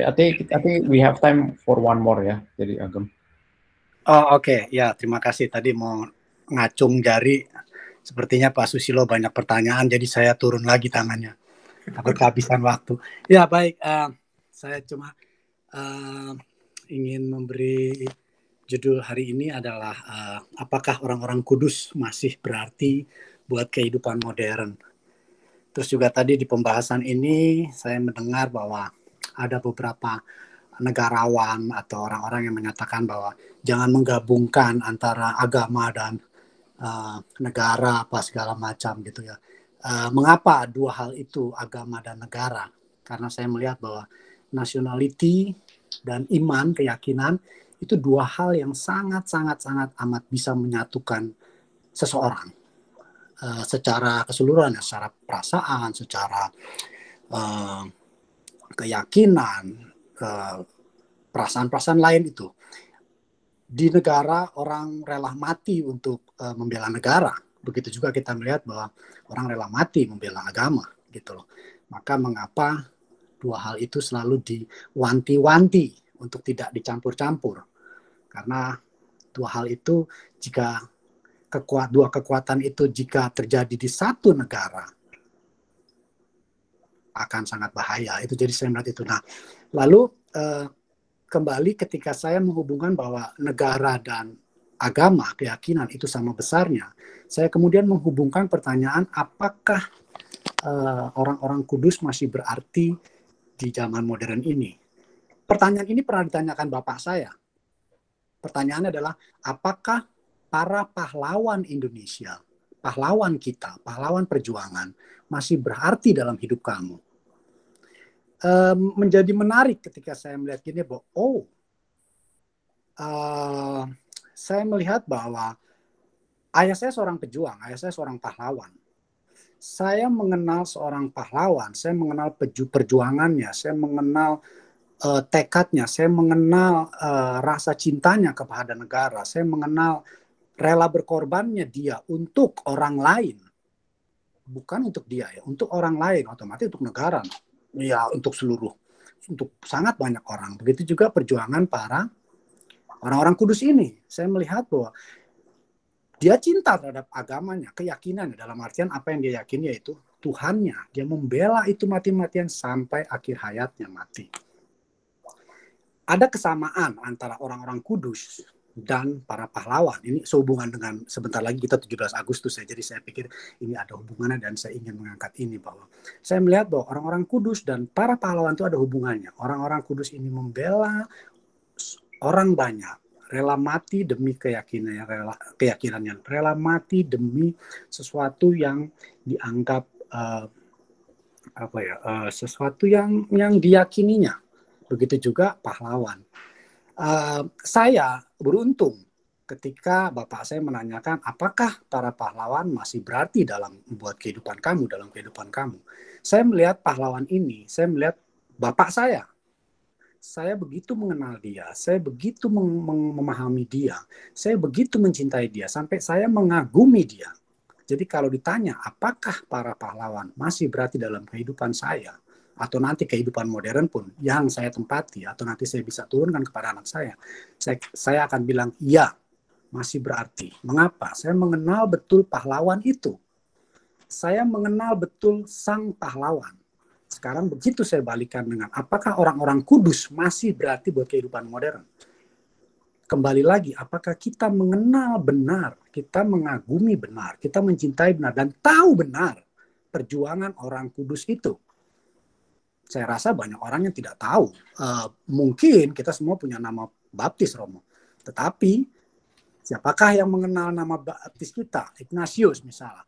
I think we have time for one more ya, jadi Agem. Oke. Ya, terima kasih. Tadi mau ngacung jari, sepertinya Pak Susilo banyak pertanyaan, jadi saya turun lagi tangannya. Takut kehabisan waktu. Ya, baik. Saya cuma ingin memberi judul hari ini adalah apakah orang-orang kudus masih berarti buat kehidupan modern. Terus juga tadi di pembahasan ini saya mendengar bahwa ada beberapa negarawan atau orang-orang yang menyatakan bahwa jangan menggabungkan antara agama dan negara apa segala macam gitu ya. Mengapa dua hal itu, agama dan negara? Karena saya melihat bahwa nationality dan iman, keyakinan itu dua hal yang sangat amat bisa menyatukan seseorang secara keseluruhan, secara perasaan, secara keyakinan, perasaan-perasaan lain itu. Di negara orang rela mati untuk membela negara. Begitu juga kita melihat bahwa orang rela mati membela agama gitu loh. Maka mengapa dua hal itu selalu diwanti-wanti untuk tidak dicampur-campur? Karena dua hal itu jika dua kekuatan itu jika terjadi di satu negara akan sangat bahaya. Itu jadi saya melihat itu. Nah, lalu kembali ketika saya menghubungkan bahwa negara dan agama, keyakinan itu sama besarnya, saya kemudian menghubungkan pertanyaan apakah orang-orang kudus masih berarti di zaman modern ini. Pertanyaan ini pernah ditanyakan bapak saya. Pertanyaannya adalah apakah para pahlawan Indonesia, pahlawan kita, pahlawan perjuangan masih berarti dalam hidup kamu? Menjadi menarik ketika saya melihat gini bahwa saya melihat bahwa ayah saya seorang pejuang, ayah saya seorang pahlawan. saya mengenal seorang pahlawan, saya mengenal perjuangannya, saya mengenal tekadnya, saya mengenal rasa cintanya kepada negara, saya mengenal rela berkorbannya dia untuk orang lain, bukan untuk dia ya, untuk orang lain, otomatis untuk negara, ya untuk sangat banyak orang. Begitu juga perjuangan para orang-orang kudus ini. Saya melihat bahwa dia cinta terhadap agamanya, keyakinannya, dalam artian apa yang dia yakini yaitu Tuhannya. Dia membela itu mati-matian sampai akhir hayatnya mati. Ada kesamaan antara orang-orang kudus dan para pahlawan. Ini sehubungan dengan sebentar lagi kita 17 Agustus ya. Jadi saya pikir ini ada hubungannya dan saya ingin mengangkat ini bahwa saya melihat bahwa orang-orang kudus dan para pahlawan itu ada hubungannya. Orang-orang kudus ini membela orang banyak, rela mati demi keyakinannya, rela mati demi sesuatu yang dianggap sesuatu yang diyakininya. Begitu juga pahlawan. Saya beruntung ketika bapak saya menanyakan apakah para pahlawan masih berarti dalam membuat kehidupan kamu, dalam kehidupan kamu. Saya melihat pahlawan ini, saya melihat bapak saya. Saya begitu mengenal dia, saya begitu memahami dia, saya begitu mencintai dia, sampai saya mengagumi dia. Jadi kalau ditanya apakah para pahlawan masih berarti dalam kehidupan saya, atau nanti kehidupan modern pun yang saya tempati, atau nanti saya bisa turunkan kepada anak saya akan bilang iya, masih berarti. Mengapa? Saya mengenal betul pahlawan itu. Saya mengenal betul sang pahlawan. Sekarang begitu saya balikan dengan apakah orang-orang kudus masih berarti buat kehidupan modern. Kembali lagi, apakah kita mengenal benar, kita mengagumi benar, kita mencintai benar, dan tahu benar perjuangan orang kudus itu. Saya rasa banyak orang yang tidak tahu. Mungkin kita semua punya nama baptis, Romo. Tetapi siapakah yang mengenal nama baptis kita? Ignatius misalnya.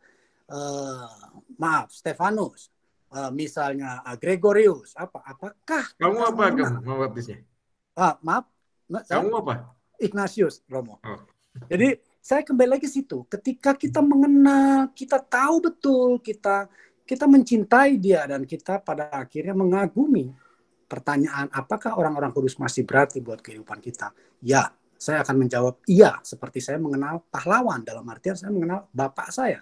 Stefanus. Misalnya Gregorius. Apakah kamu apa nama baptisnya? Kamu apa? Ignatius, Romo. Oh. Jadi saya kembali lagi situ. Ketika kita mengenal, kita tahu betul, kita mencintai dia, dan kita pada akhirnya mengagumi. Pertanyaan, apakah orang-orang kudus masih berarti buat kehidupan kita? Ya, saya akan menjawab iya, seperti saya mengenal pahlawan, dalam artian saya mengenal bapak saya.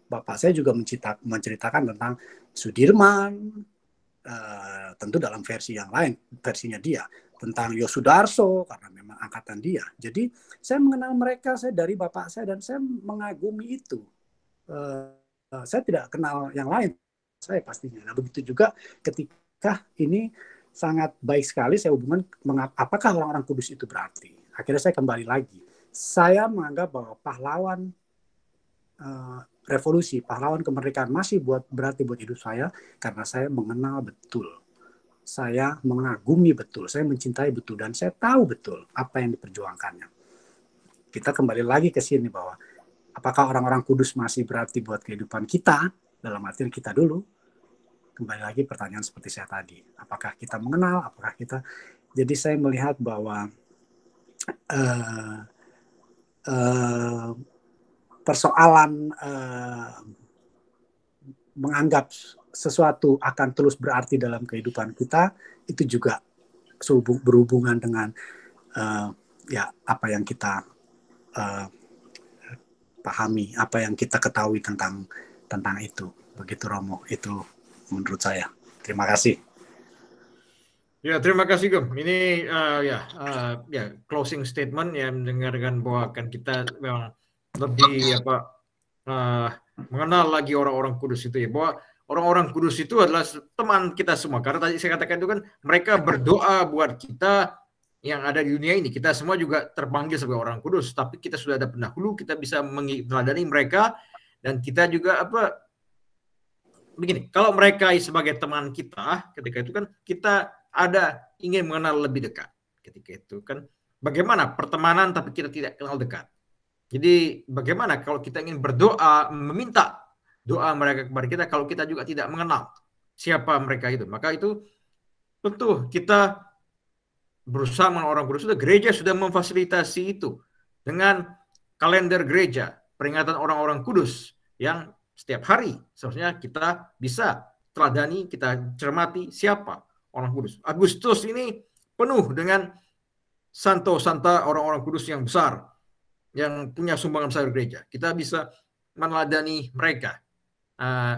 Bapak saya juga menceritakan tentang Sudirman, tentu dalam versi yang lain, versinya dia, tentang Yosudarso, karena memang angkatan dia. Jadi saya mengenal mereka, saya dari bapak saya, dan saya mengagumi itu. Saya tidak kenal yang lain, saya pastinya. Nah, begitu juga ketika ini sangat baik sekali saya hubungan apakah orang-orang kudus itu berarti. Akhirnya saya kembali lagi. Saya menganggap bahwa pahlawan revolusi, pahlawan kemerdekaan masih berarti buat hidup saya karena saya mengenal betul. Saya mengagumi betul, saya mencintai betul, dan saya tahu betul apa yang diperjuangkannya. Kita kembali lagi ke sini bahwa apakah orang-orang kudus masih berarti buat kehidupan kita, dalam artian kita dulu. Kembali lagi pertanyaan seperti saya tadi. Apakah kita mengenal, apakah kita... Jadi saya melihat bahwa persoalan menganggap sesuatu akan terus berarti dalam kehidupan kita, itu juga berhubungan dengan apa yang kita pahami, apa yang kita ketahui tentang itu. Begitu, Romo, itu menurut saya. Terima kasih. Ya, terima kasih, Gem. Ini closing statement yang mendengarkan bahwa akan kita memang lebih mengenal lagi orang-orang kudus itu ya, bahwa orang-orang kudus itu adalah teman kita semua. Karena tadi saya katakan itu kan mereka berdoa buat kita yang ada di dunia ini. Kita semua juga terpanggil sebagai orang kudus, tapi kita sudah ada pendahulu, kita bisa meneladani mereka, dan kita juga begini, kalau mereka sebagai teman kita, ketika itu kan kita ingin mengenal lebih dekat. Ketika itu kan bagaimana pertemanan tapi kita tidak kenal dekat. Jadi bagaimana kalau kita ingin berdoa, meminta doa mereka kepada kita, kalau kita juga tidak mengenal siapa mereka itu. Maka itu tentu kita berusaha dengan orang kudus. Gereja sudah memfasilitasi itu dengan kalender gereja, peringatan orang-orang kudus yang setiap hari seharusnya kita bisa teladani, kita cermati siapa orang kudus. Agustus ini penuh dengan santo-santa orang-orang kudus yang besar, yang punya sumbangan besar gereja. Kita bisa meneladani mereka.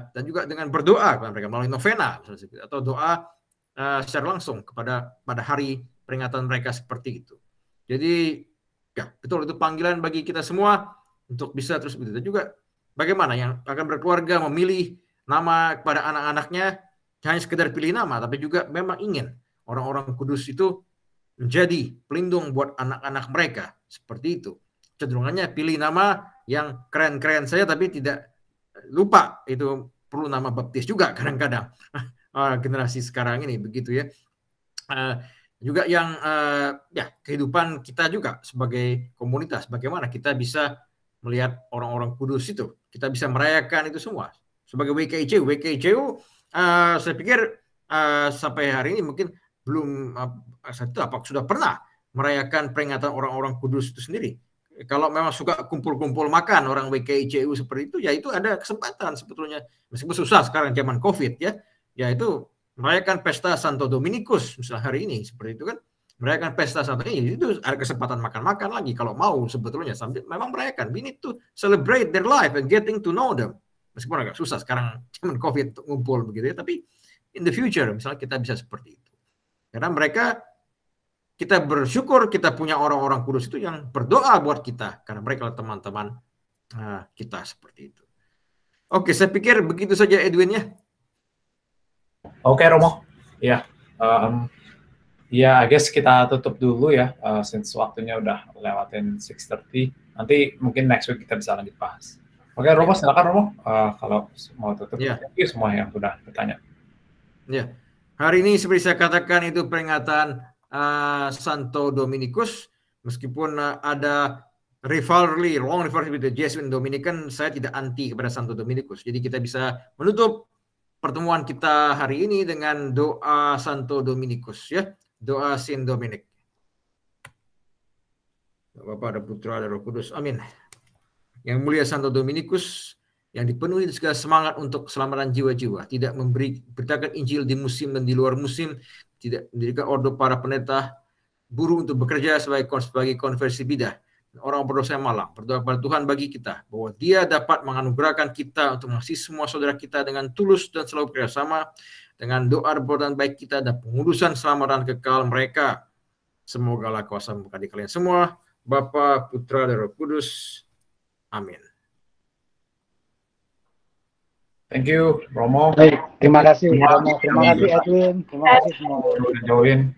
Dan juga dengan berdoa kepada mereka melalui novena atau doa secara langsung pada hari peringatan mereka seperti itu. Jadi ya betul, itu panggilan bagi kita semua untuk bisa terus begitu. Dan juga bagaimana yang akan berkeluarga memilih nama kepada anak-anaknya, hanya sekedar pilih nama, tapi juga memang ingin orang-orang kudus itu menjadi pelindung buat anak-anak mereka. Seperti itu. Cenderungannya pilih nama yang keren-keren saja, tapi tidak lupa itu perlu nama baptis juga kadang-kadang. Generasi sekarang ini begitu ya. Juga yang ya kehidupan kita juga sebagai komunitas, bagaimana kita bisa melihat orang-orang kudus itu, kita bisa merayakan itu semua. Sebagai WKICU saya pikir sampai hari ini mungkin belum apakah sudah pernah merayakan peringatan orang-orang kudus itu sendiri. Kalau memang suka kumpul-kumpul makan orang WKICU seperti itu, ya itu ada kesempatan sebetulnya, meskipun susah sekarang zaman COVID ya, yaitu merayakan pesta Santo Dominikus misalnya hari ini seperti itu kan, merayakan pesta Santo ini itu ada kesempatan makan-makan lagi kalau mau sebetulnya, sambil memang merayakan. We need to celebrate their life and getting to know them, meskipun agak susah sekarang zaman COVID untuk ngumpul begitu ya, tapi in the future misalnya kita bisa seperti itu, karena mereka, kita bersyukur kita punya orang-orang kudus itu yang berdoa buat kita, karena mereka adalah teman-teman kita seperti itu. Oke, saya pikir begitu saja Edwin ya. Oke Romo, ya, ya, I guess kita tutup dulu ya, since waktunya udah lewatin 6:30. Nanti mungkin next week kita bisa lanjut bahas. Oke Romo, silakan Romo, kalau mau tutup. Ya. Thank you semua yang sudah bertanya. Ya, hari ini seperti saya katakan itu peringatan Santo Dominikus, meskipun ada long rivalry with the Jesuit Dominican, saya tidak anti kepada Santo Dominikus. Jadi kita bisa menutup pertemuan kita hari ini dengan doa Santo Dominikus ya, doa Saint Dominic. Bapa, dan Putra, dan Roh Kudus, amin. Yang mulia Santo Dominikus, yang dipenuhi segala semangat untuk keselamatan jiwa-jiwa, tidak beritakan Injil di musim dan di luar musim, tidak mendirikan ordo para pendeta buruh untuk bekerja sebagai konversi bidah, orang berdosa yang malang. Berdoa kepada Tuhan bagi kita, bahwa Dia dapat menganugerahkan kita untuk mengasihi semua saudara kita dengan tulus dan selalu bekerjasama, dengan doa dan baik kita dan pengudusan selamatan kekal mereka. Semogalah kuasa memberkati kalian semua, Bapa, Putra, dan Roh Kudus. Amin. Thank you Romo. Baik, terima kasih Romo, terima kasih Edwin, terima kasih semua. Join.